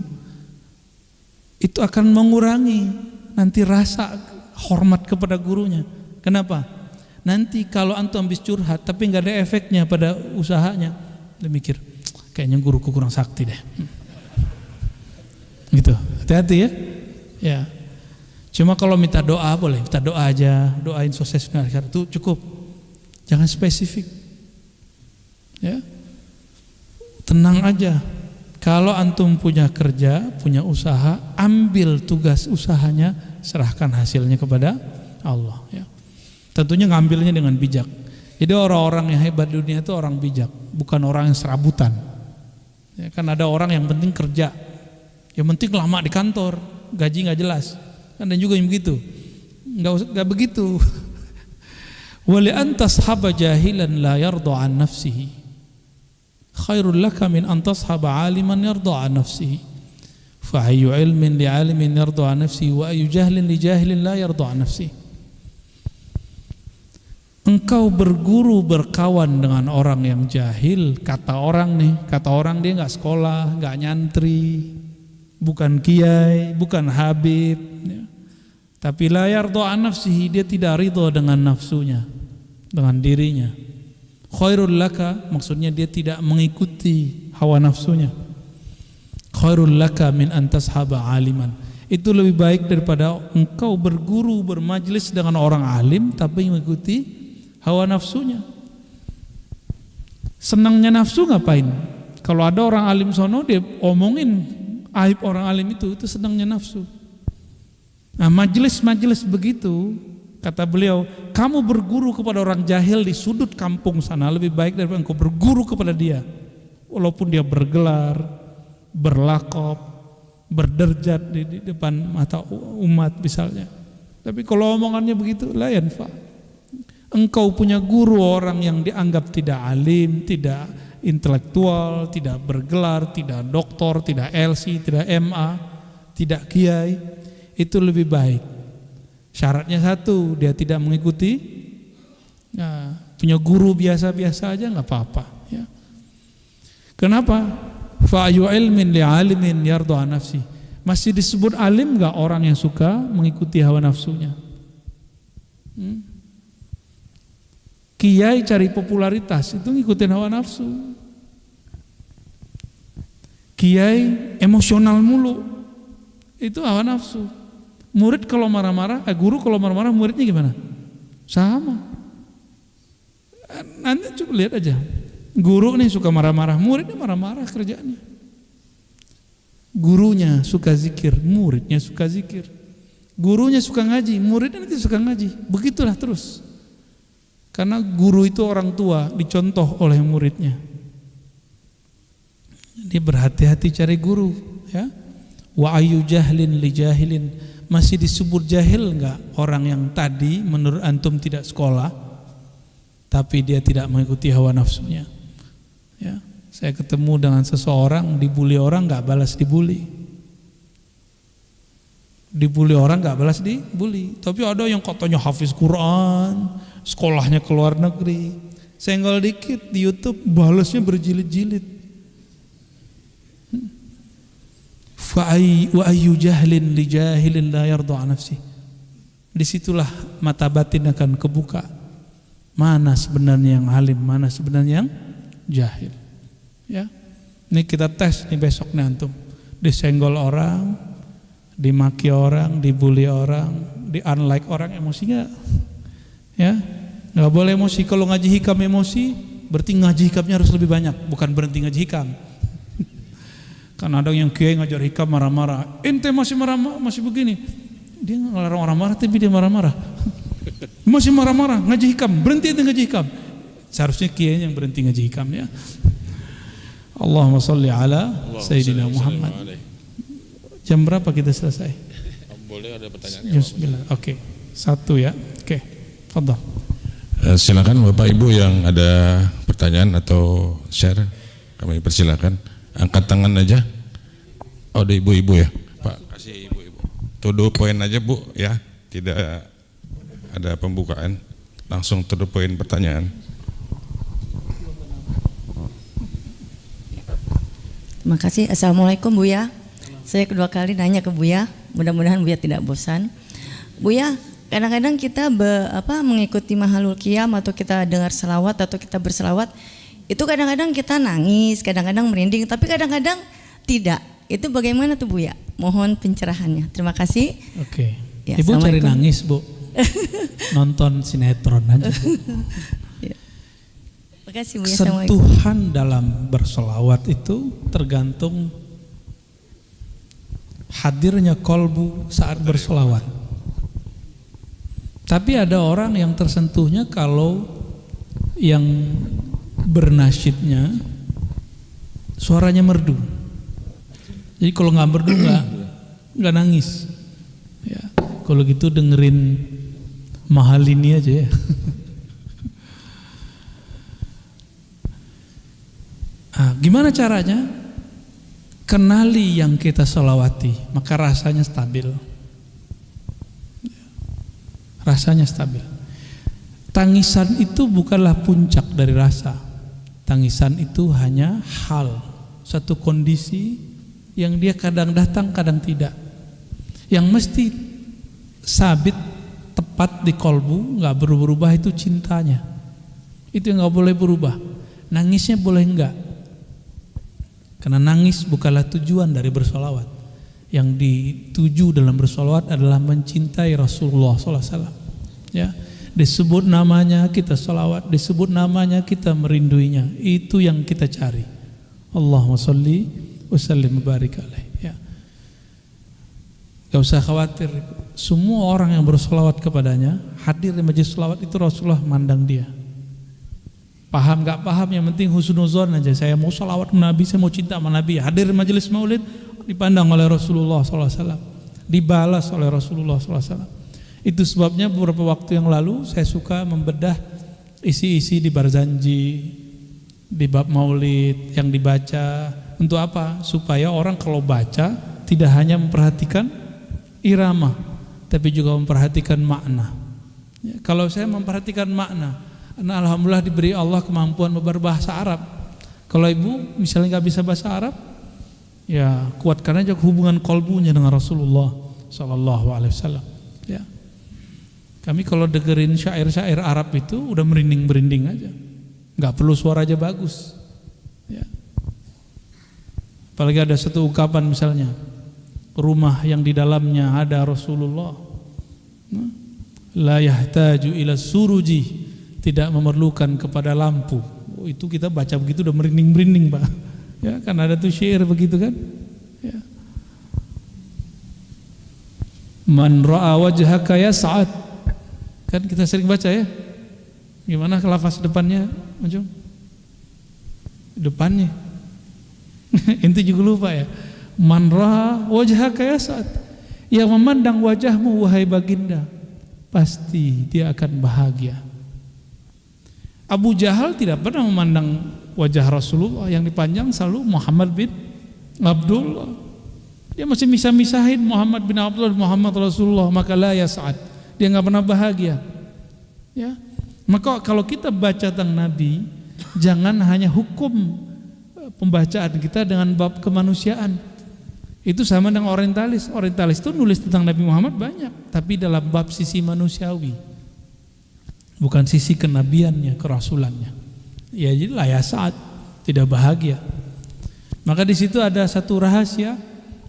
itu akan mengurangi nanti rasa hormat kepada gurunya. Kenapa? Nanti kalau antum habis curhat tapi nggak ada efeknya pada usahanya, dia mikir kayaknya guruku kurang sakti deh. Gitu. Hati-hati ya. Ya. Cuma kalau minta doa boleh, minta doa aja, doain sukses itu cukup. Jangan spesifik. Ya. Tenang aja. Kalau antum punya kerja, punya usaha, ambil tugas usahanya, serahkan hasilnya kepada Allah, ya. Tentunya ngambilnya dengan bijak. Jadi orang-orang yang hebat di dunia itu orang bijak, bukan orang yang serabutan. Ya, kan ada orang yang penting kerja, yang penting lama di kantor, gaji nggak jelas. Kan ada juga yang begitu. Nggak begitu. Wali antas haba jahilan la yarda an nafsihi. Khairul laka min an tashaba 'aliman yarda an nafsihi. Fa ayyu 'ilmin li 'alimin yarda an nafsihi wa ayyu jahlin li jahilin la yarda an nafsihi. Engkau berguru berkawan dengan orang yang jahil, kata orang dia nggak sekolah, nggak nyantri, bukan kiai, bukan habib, ya. Tapi la yarda an nafsihi, dia tidak ridha dengan nafsunya, dengan dirinya. Khairul laka, maksudnya dia tidak mengikuti hawa nafsunya. Khairul laka min an tashaba 'aliman. Itu lebih baik daripada engkau berguru, bermajlis dengan orang alim tapi mengikuti hawa nafsunya. Senangnya nafsu ngapain? Kalau ada orang alim sono, dia omongin aib orang alim itu senangnya nafsu. Nah, majelis-majelis begitu, kata beliau, kamu berguru kepada orang jahil di sudut kampung sana lebih baik daripada engkau berguru kepada dia, walaupun dia bergelar, berlakop, berderjat di depan mata umat misalnya. Tapi kalau omongannya begitu, la yanfa. Engkau punya guru orang yang dianggap tidak alim, tidak intelektual, tidak bergelar, tidak doktor, tidak LC, tidak MA, tidak kiai, itu lebih baik. Syaratnya satu, dia tidak mengikuti. Nah, punya guru biasa-biasa aja nggak apa-apa, ya. Kenapa? Fa ayu ilmin li alimin yarda an nafsi. Masih disebut alim nggak orang yang suka mengikuti hawa nafsunya? Kiai cari popularitas itu ngikutin hawa nafsu. Kiai emosional mulu, itu hawa nafsu. Murid kalau marah-marah, guru kalau marah-marah, muridnya gimana? Sama. Nanti coba lihat aja. Guru nih suka marah-marah, muridnya marah-marah kerjaannya. Gurunya suka zikir, muridnya suka zikir. Gurunya suka ngaji, muridnya nanti suka ngaji. Begitulah terus. Karena guru itu orang tua, dicontoh oleh muridnya. Dia berhati-hati cari guru, ya. Wa ayu jahlin li jahilin. Masih disebut jahil enggak orang yang tadi menurut antum tidak sekolah tapi dia tidak mengikuti hawa nafsunya, ya. Saya ketemu dengan seseorang dibully orang enggak balas dibully, Dibully orang nggak balas dibully. Tapi ada yang katanya hafiz Quran, sekolahnya ke luar negeri, senggol dikit di YouTube balasnya berjilid-jilid. Wa ayyu jahlin li jahilin la yarda nafsi. Disitulah mata batin akan kebuka. Mana sebenarnya yang alim, mana sebenarnya yang jahil. Ya, ini kita tes nih besok nih antum. Disenggol orang, dimaki orang, dibully orang, di-unlike orang, emosi nggak? Ya, nggak boleh emosi. Kalau ngaji hikam emosi, berarti ngaji hikamnya harus lebih banyak, bukan berhenti ngaji hikam. Kan ada yang kiai ngajar hikam marah-marah, ente masih marah-marah, masih begini. Dia ngelarang orang marah, tapi dia marah-marah. Masih marah-marah, ngaji hikam, berhenti ente ngaji hikam. Seharusnya kiai yang berhenti ngaji hikam ya. Allahumma sholli ala Sayyidina Muhammad. Jam berapa kita selesai? Boleh ada pertanyaan? Jam 9. Oke. 1 ya. Oke. Fadhal. Silakan Bapak Ibu yang ada pertanyaan atau share, kami persilakan. Angkat tangan aja. Oh, ada ibu-ibu ya, Pak. Kasih ibu-ibu. To the point aja Bu ya. Tidak ada pembukaan. Langsung to the point pertanyaan. Terima kasih. Assalamualaikum Buya. Saya kedua kali nanya ke Buya. Mudah-mudahan Buya tidak bosan. Buya, kadang-kadang kita mengikuti mahalul qiyam atau kita dengar selawat atau kita berselawat, itu kadang-kadang kita nangis, kadang-kadang merinding, tapi kadang-kadang tidak. Itu bagaimana tuh Buya? Mohon pencerahannya. Terima kasih. Oke. Ya, Ibu cari nangis Bu. Nonton sinetron aja Bu. Ya. Terima kasih Buya. Sentuhan dalam berselawat itu tergantung hadirnya kolbu saat berselawat. Tapi ada orang yang tersentuhnya kalau yang bernasyidnya suaranya merdu. Jadi kalau nggak merdu nggak nangis. Ya, kalau gitu dengerin mahal ini aja ya. Gimana caranya? Kenali yang kita selawati, maka rasanya stabil. Rasanya stabil. Tangisan itu bukanlah puncak dari rasa. Tangisan itu hanya hal, satu kondisi yang dia kadang datang, kadang tidak. Yang mesti sabit, tepat di kolbu, nggak berubah-ubah itu cintanya. Itu yang nggak boleh berubah. Nangisnya boleh enggak. Karena nangis bukanlah tujuan dari bersolawat. Yang dituju dalam bersolawat adalah mencintai Rasulullah SAW. Ya, disebut namanya kita solawat, disebut namanya kita merinduinya. Itu yang kita cari. Allahumma sholli wa sallim barik alaih. Ya, gak usah khawatir. Semua orang yang bersolawat kepadanya, hadir di majelis solawat itu Rasulullah mandang dia. Paham gak paham, yang penting husnuzon aja. Saya mau salawat ke Nabi, saya mau cinta sama Nabi. Hadir majelis maulid dipandang oleh Rasulullah SAW, dibalas oleh Rasulullah SAW. Itu sebabnya beberapa waktu yang lalu saya suka membedah isi-isi di Barzanji, di bab maulid yang dibaca. Untuk apa? Supaya orang kalau baca tidak hanya memperhatikan irama, tapi juga memperhatikan makna. Ya, kalau saya memperhatikan makna, nah, alhamdulillah diberi Allah kemampuan berbahasa Arab. Kalau ibu misalnya nggak bisa bahasa Arab, ya kuatkan aja hubungan kolbunya dengan Rasulullah Sallallahu Alaihi Wasallam. Ya, kami kalau dengerin syair-syair Arab itu udah merinding aja, nggak perlu suara aja bagus. Ya, apalagi ada satu ungkapan misalnya, rumah yang di dalamnya ada Rasulullah, la yahtaju ila suruji, tidak memerlukan kepada lampu. Oh, itu kita baca begitu udah merinding Pak. Ya, kan ada tuh syair begitu kan? Ya. Man ra'a wajhaka yas'ad. Kan kita sering baca ya. Gimana lafaz depannya, Ujung? Depannya. Ente juga lupa ya. Man ra'a wajhaka yas'ad. Yang memandang wajahmu wahai baginda, pasti dia akan bahagia. Abu Jahal tidak pernah memandang wajah Rasulullah, yang dipandang selalu Muhammad bin Abdullah. Dia masih misah-misahin Muhammad bin Abdullah Muhammad Rasulullah, maka la yas'ad. Dia nggak pernah bahagia. Ya. Maka kalau kita baca tentang Nabi, jangan hanya hukum pembacaan kita dengan bab kemanusiaan. Itu sama dengan orientalis. Orientalis itu nulis tentang Nabi Muhammad banyak, tapi dalam bab sisi manusiawi, bukan sisi kenabiannya, kerasulannya. Ya jadi la yas'ad, tidak bahagia. Maka di situ ada satu rahasia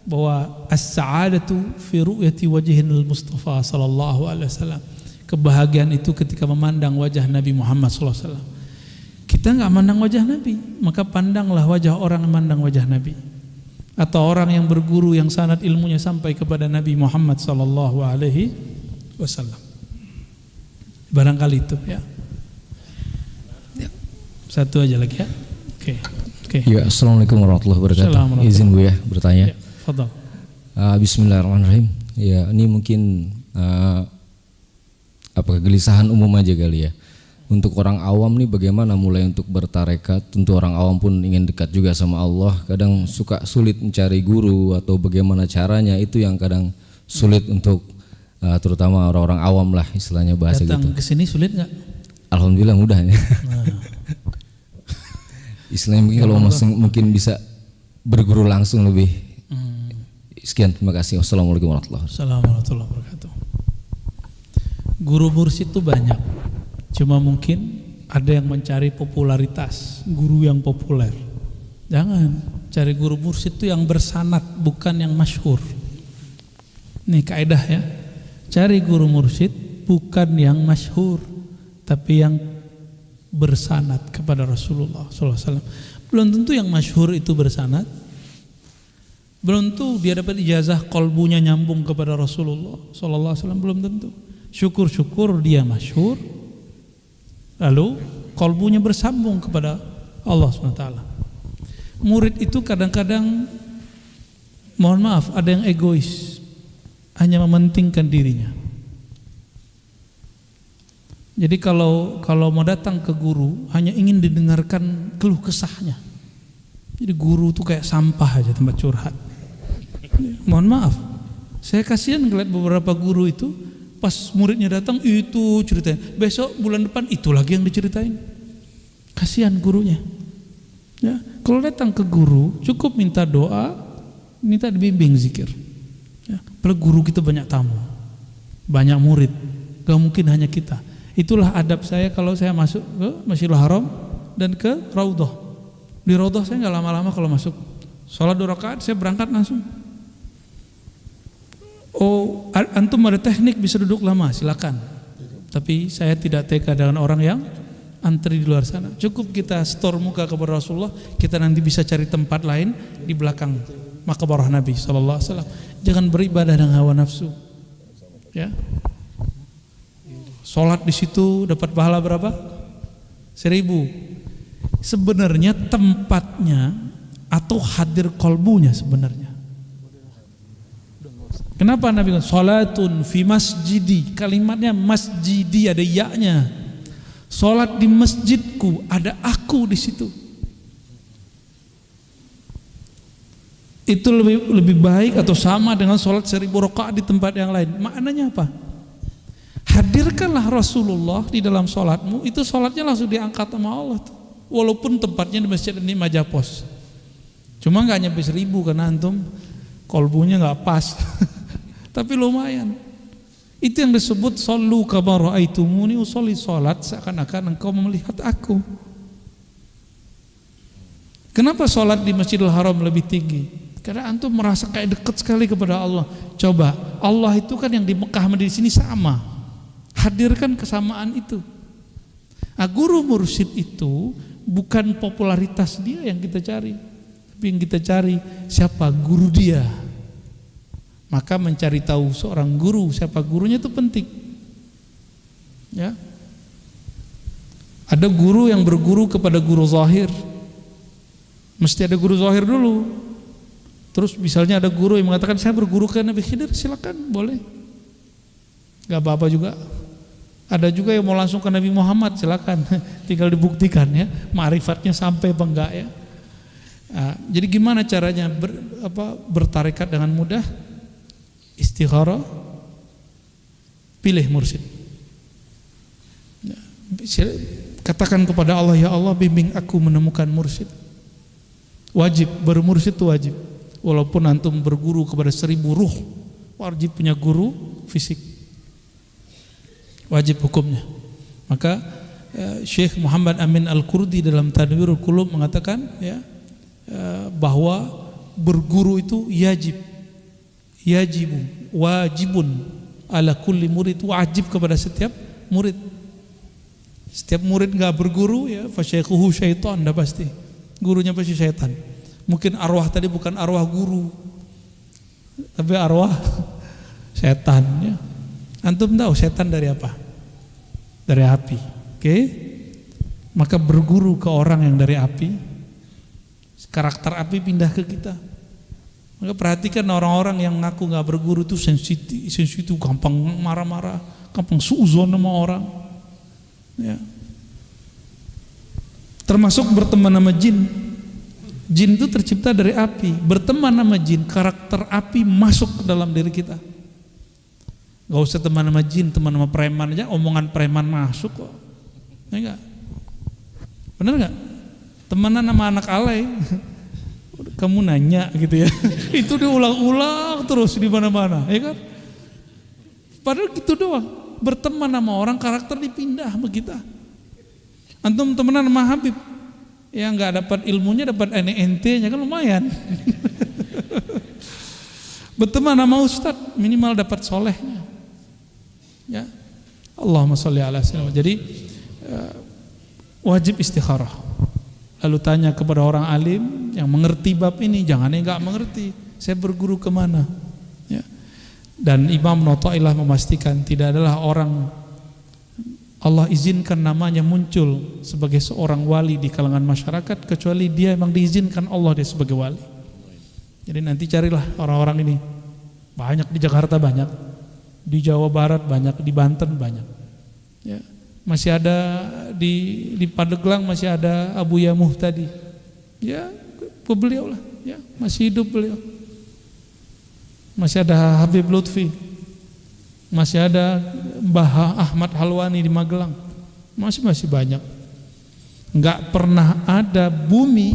bahwa as-sa'adatu fi ru'yati wajhil Mustafa sallallahu alaihi wasallam. Kebahagiaan itu ketika memandang wajah Nabi Muhammad sallallahu alaihi wasallam. Kita enggak mandang wajah Nabi, maka pandanglah wajah orang yang mandang wajah Nabi. Atau orang yang berguru yang sanad ilmunya sampai kepada Nabi Muhammad sallallahu alaihi wasallam. Barangkali itu ya. Satu aja lagi ya. Oke. Ya, assalamualaikum warahmatullahi wabarakatuh. Izin Bu ya bertanya. Ya, fadhal. Bismillahirrahmanirrahim. Ya, ini mungkin kegelisahan umum aja kali ya. Untuk orang awam nih bagaimana mulai untuk bertarekat? Tentu orang awam pun ingin dekat juga sama Allah. Kadang suka sulit mencari guru atau bagaimana caranya, itu yang kadang sulit untuk terutama orang-orang awam lah istilahnya bahasa Datang gitu. ke sini sulit nggak? Alhamdulillah mudah ya. Nah. Istilahnya mungkin kalau mungkin bisa berguru langsung lebih. Sekian, terima kasih. Wassalamualaikum warahmatullahi wabarakatuh. Assalamualaikum warahmatullahi wabarakatuh. Guru mursyid itu banyak, cuma mungkin ada yang mencari popularitas, guru yang populer. Jangan cari guru mursyid itu yang bersanad, bukan yang masyhur. Ini kaidah ya. Cari guru mursyid bukan yang masyhur, tapi yang bersanad kepada Rasulullah SAW. Belum tentu yang masyhur itu bersanad, belum tentu dia dapat ijazah kolbunya nyambung kepada Rasulullah SAW, belum tentu. Syukur-syukur dia masyhur, lalu kolbunya bersambung kepada Allah SWT. Murid itu kadang-kadang, mohon maaf, ada yang egois, hanya mementingkan dirinya. Jadi kalau mau datang ke guru hanya ingin didengarkan keluh kesahnya. Jadi guru tuh kayak sampah aja, tempat curhat. Mohon maaf, saya kasihan ngeliat beberapa guru itu pas muridnya datang itu ceritain, besok bulan depan itu lagi yang diceritain. Kasihan gurunya. Ya, kalau datang ke guru cukup minta doa, minta dibimbing zikir. Ya, apalagi guru kita banyak tamu, banyak murid, gak mungkin hanya kita. Itulah adab saya kalau saya masuk ke Masjidil Haram dan ke Raudhah. Di Raudhah saya nggak lama-lama kalau masuk. Sholat 2 rakaat saya berangkat langsung. Oh, antum ada teknik bisa duduk lama, silakan. Tapi saya tidak tega dengan orang yang antri di luar sana. Cukup kita setor muka kepada Rasulullah, kita nanti bisa cari tempat lain di belakang maqbarah Nabi sallallahu alaihi wasallam. Jangan beribadah dengan hawa nafsu. Ya. Sholat di situ dapat pahala berapa? 1000. Sebenarnya tempatnya atau hadir kolbunya sebenarnya. Kenapa Nabi bilang sholatun fi masjidi? Kalimatnya masjidi ada ya-nya. Sholat di masjidku, ada aku di situ. Itu lebih baik atau sama dengan sholat 1000 rakaat di tempat yang lain. Maknanya apa? Hadirkanlah Rasulullah di dalam sholatmu, itu sholatnya langsung diangkat sama Allah tuh. Walaupun tempatnya di masjid ini Majapos, cuma nggak nyampe 1000 karena antum kolbunya nggak pas. Tapi lumayan. Itu yang disebut shollu kama ra'aitumuni usolli, sholat seakan-akan engkau melihat aku. Kenapa sholat di Masjidil Haram lebih tinggi? Karena antum merasa kayak dekat sekali kepada Allah. Coba, Allah itu kan yang di Mekah sama di sini sama. Hadirkan kesamaan itu. Nah, guru mursyid itu bukan popularitas dia yang kita cari, tapi yang kita cari siapa guru dia. Maka mencari tahu seorang guru, siapa gurunya itu penting. Ya. Ada guru yang berguru kepada guru zahir. Mesti ada guru zahir dulu. Terus misalnya ada guru yang mengatakan saya berguru ke Nabi Khidir, silakan, boleh. Gak apa-apa juga. Ada juga yang mau langsung ke Nabi Muhammad, silakan. Tinggal dibuktikan ya, ma'rifatnya sampai apa enggak ya. Jadi gimana caranya bertarekat dengan mudah? Istikharah, pilih mursyid. Katakan kepada Allah, ya Allah bimbing aku menemukan mursyid. Wajib, bermursyid itu wajib. Walaupun antum berguru kepada 1000 ruh, wajib punya guru fisik. Wajib hukumnya. Maka Syekh Muhammad Amin Al-Qurdi dalam Tadwirul Qulub mengatakan bahwa berguru itu wajibun ala kulli murid, wajib kepada setiap murid. Setiap murid enggak berguru ya fasyaikhuhu syaitan, dah pasti gurunya pasti syaitan. Mungkin arwah tadi bukan arwah guru, tapi arwah setan ya. Antum tahu setan dari apa? Dari api. Oke? Maka berguru ke orang yang dari api, karakter api pindah ke kita. Maka perhatikan orang-orang yang ngaku nggak berguru itu sensitif, gampang marah-marah, gampang suuzon sama orang. Ya. Termasuk berteman sama jin. Jin itu tercipta dari api. Berteman sama jin, karakter api masuk ke dalam diri kita. Gak usah teman sama jin, teman sama preman aja, omongan preman masuk kok. Ya enggak? Bener enggak? Temenan sama anak alay, kamu nanya gitu ya. Itu diulang-ulang terus di mana-mana, ya kan? Padahal gitu doang. Berteman sama orang, karakter dipindah sama kita. Antum temenan sama Habib, ya nggak dapat ilmunya, dapat NNT-nya kan lumayan. Berteman sama Ustad, minimal dapat solehnya. Ya, Allahumma sholli ala sayyidina. Jadi wajib istikharah. Lalu tanya kepada orang alim yang mengerti bab ini, jangan yang nggak mengerti. Saya berguru kemana? Ya. Dan Imam Nota'ilah memastikan tidak adalah orang Allah izinkan namanya muncul sebagai seorang wali di kalangan masyarakat kecuali dia memang diizinkan Allah dia sebagai wali. Jadi nanti carilah orang-orang ini. Banyak di Jakarta, banyak di Jawa Barat, banyak di Banten, banyak. Ya. Masih ada di Pandeglang, masih ada Abu Yamuh tadi. Ya, beliau lah, ya, masih hidup beliau. Masih ada Habib Lutfi. Masih ada Mbah Ahmad Halwani di Magelang. Masih banyak. Enggak pernah ada bumi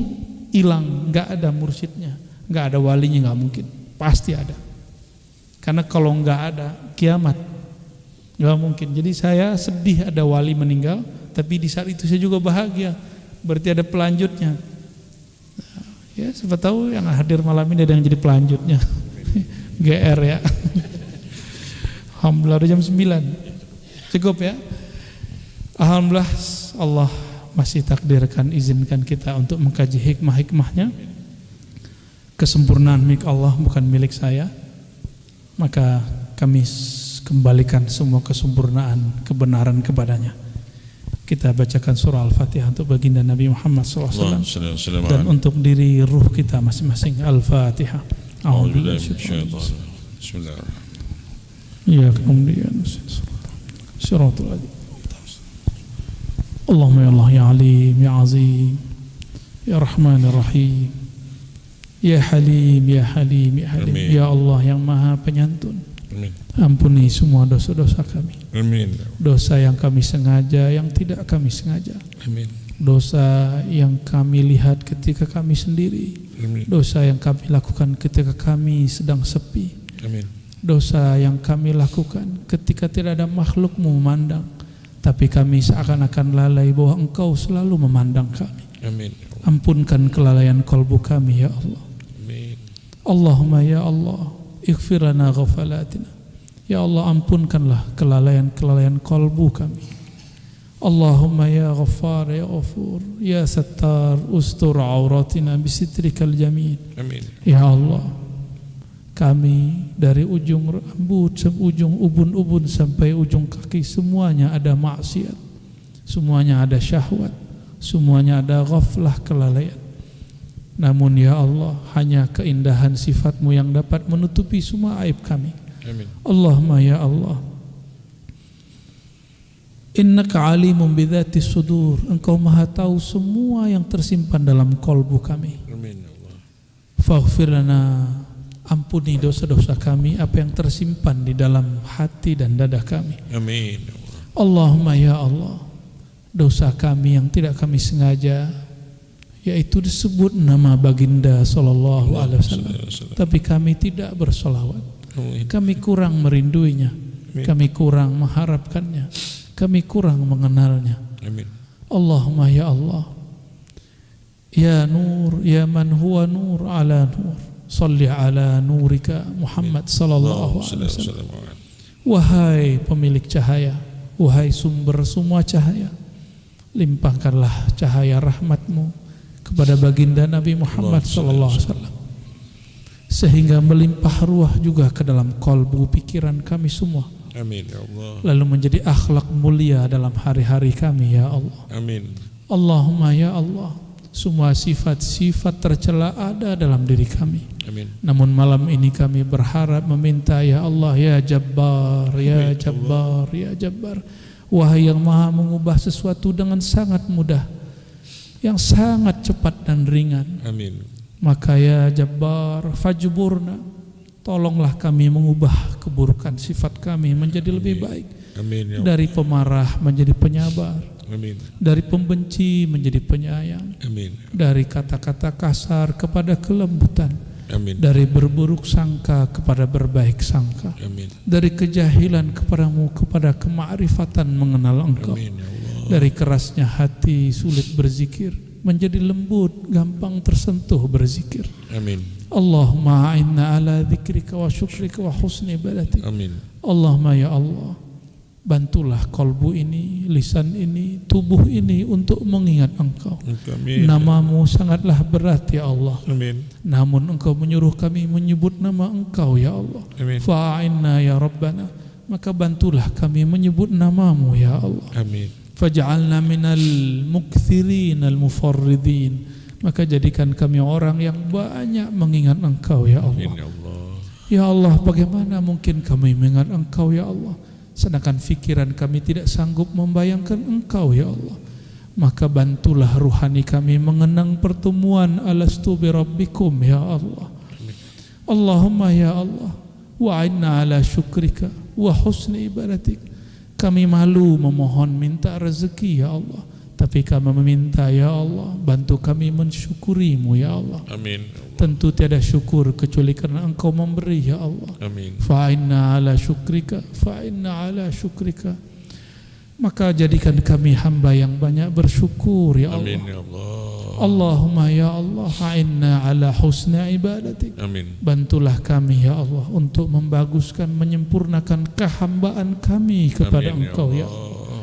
hilang enggak ada mursyidnya, enggak ada walinya, enggak mungkin. Pasti ada. Karena kalau enggak ada kiamat enggak mungkin. Jadi saya sedih ada wali meninggal, tapi di saat itu saya juga bahagia. Berarti ada pelanjutnya. Ya, siapa tahu yang hadir malam ini ada yang jadi pelanjutnya. GR ya. Alhamdulillah udah jam 9. Cukup ya. Alhamdulillah Allah masih takdirkan, izinkan kita untuk mengkaji hikmah-hikmahnya. Kesempurnaan milik Allah bukan milik saya. Maka kami kembalikan semua kesempurnaan kebenaran kepadanya. Kita bacakan surah Al-Fatihah untuk baginda Nabi Muhammad SAW dan untuk diri ruh kita masing-masing. Al-Fatihah. Bismillahirrahmanirrahim. Ya kemudian Siratul Adzim. Allahumma ya Allah ya Alim ya Azim ya Rahman ya Rahim ya Halim ya Halim ya Halim. Amin. Ya Allah yang Maha Penyantun. Amin. Ampuni semua dosa-dosa kami. Amin. Dosa yang kami sengaja, yang tidak kami sengaja. Amin. Dosa yang kami lihat ketika kami sendiri. Amin. Dosa yang kami lakukan ketika kami sedang sepi. Amin. Dosa yang kami lakukan ketika tidak ada makhlukmu memandang, tapi kami seakan-akan lalai bahwa Engkau selalu memandang kami. Amin. Ampunkan kelalaian kalbu kami ya Allah. Amin. Allahumma ya Allah ighfir lana ghafalatina. Ya Allah ampunkanlah kelalaian kalbu kami. Allahumma ya Ghaffar ya Ghafur ya Sattar ustur auratina bisitrikal jamil. Amin. Ya Allah, kami dari ujung rambut, ujung ubun-ubun sampai ujung kaki semuanya ada maksiat, semuanya ada syahwat, semuanya ada ghaflah, kelalaian. Namun ya Allah, hanya keindahan sifat-Mu yang dapat menutupi semua aib kami. Amin. Allahumma ya Allah Innaka alimun bidzati sudur. Engkau maha tahu semua yang tersimpan dalam kolbu kami. Amin ya Allah. Faghfir lana, ampuni dosa-dosa kami, apa yang tersimpan di dalam hati dan dada kami. Amin ya Allah. Allahumma ya Allah, dosa kami yang tidak kami sengaja, yaitu disebut nama baginda sallallahu alaihi wasallam, tapi kami tidak bersolawat. Kami kurang merinduinya, kami kurang mengharapkannya, kami kurang mengenalnya. Amin. Allahumma ya Allah, ya nur, ya man huwa nur ala nur, salli ala nurika Muhammad sallallahu alaihi wasallam. Wahai pemilik cahaya, wahai sumber semua cahaya, limpahkanlah cahaya rahmat-Mu kepada baginda Nabi Muhammad sallallahu alaihi wasallam, sehingga melimpah ruah juga ke dalam kolbu pikiran kami semua. Amin ya Allah. Lalu menjadi akhlak mulia dalam hari-hari kami ya Allah. Amin. Allahumma ya Allah, semua sifat-sifat tercela ada dalam diri kami. Amin. Namun malam ini kami berharap meminta ya Allah, ya Jabbar, ya Jabbar, ya Jabbar, wahai yang maha mengubah sesuatu dengan sangat mudah, yang sangat cepat dan ringan. Amin. Maka ya Jabbar, fajburna, tolonglah kami mengubah keburukan sifat kami menjadi lebih baik. Amin ya Allah. Dari pemarah menjadi penyabar, Amin. dari pembenci menjadi penyayang, Amin. dari kata-kata kasar kepada kelembutan, Amin. dari berburuk sangka kepada berbaik sangka, Amin. dari kejahilan kepadamu kepada kemakrifatan mengenal Engkau, Amin ya Allah. dari kerasnya hati sulit berzikir menjadi lembut gampang tersentuh berzikir. Amin. Allahumma a'inna ala dzikrika wa syukrika wa husni ibadatik. Amin. Allahumma ya Allah, bantulah kolbu ini, lisan ini, tubuh ini untuk mengingat Engkau. Amin. Namamu sangatlah berat ya Allah, Amin. namun Engkau menyuruh kami menyebut nama Engkau ya Allah. Amin. Fa'inna ya Rabbana, maka bantulah kami menyebut namamu ya Allah. Amin. Faj'alna minal mukthirin al-mufarridin, maka jadikan kami orang yang banyak mengingat Engkau ya Allah. Amin ya Allah. Ya Allah, bagaimana mungkin kami mengingat Engkau ya Allah, sedangkan fikiran kami tidak sanggup membayangkan Engkau ya Allah. Maka bantulah ruhani kami mengenang pertemuan alastu bi rabbikum ya Allah. Allahumma ya Allah, wa'inna ala syukrika wa husni ibadatik. Kami malu memohon minta rezeki ya Allah, tapi kami meminta ya Allah, bantu kami mensyukurimu ya Allah. Amin. Tentu tiada syukur kecuali karena Engkau memberi ya Allah. Amin. Fa'inna ala syukrika, fa'inna ala syukrika. Maka jadikan kami hamba yang banyak bersyukur ya Allah. Amin ya Allah. Allahumma ya Allah, a'inna ala husni ibadatik. Amin. Bantulah kami ya Allah untuk membaguskan, menyempurnakan kehambaan kami kepada Amin, Engkau ya Allah. Allah.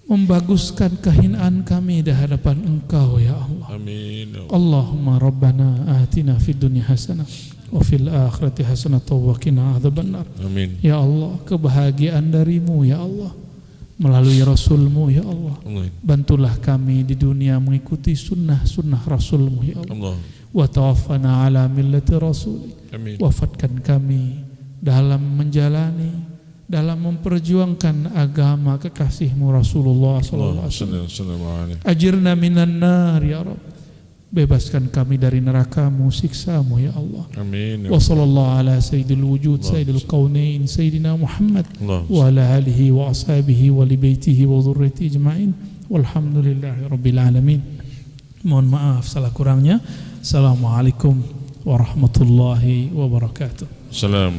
Membaguskan kehinaan kami di hadapan Engkau ya Allah. Amin. Ya Allah. Allahumma rabbana atina fid dunya hasanah wa fil akhirati hasanah wa qina adzabannar. Amin. Ya Allah, kebahagiaan darimu ya Allah, melalui Rasulmu ya Allah. Amin. Bantulah kami di dunia mengikuti sunnah-sunnah Rasulmu ya Allah. Allah. Wa tawaffana ala millati Rasulik. Amin. Wafatkan kami dalam menjalani, dalam memperjuangkan agama kekasihmu Rasulullah sallallahu alaihi wasallam. Ajirna minan nar ya Rabb, bebaskan kami dari neraka-Mu, siksa-Mu ya Allah. Amin. Wa sallallahu ala sayyidil wujud sayyidil qaunain sayyidina Muhammad Allah. wa ala alihi wa ashabihi wa li baitihi wa dhurriyyatihi ajma'in walhamdulillahi rabbil alamin. Mohon maaf salah kurangnya. Assalamualaikum warahmatullahi wabarakatuh. Salam.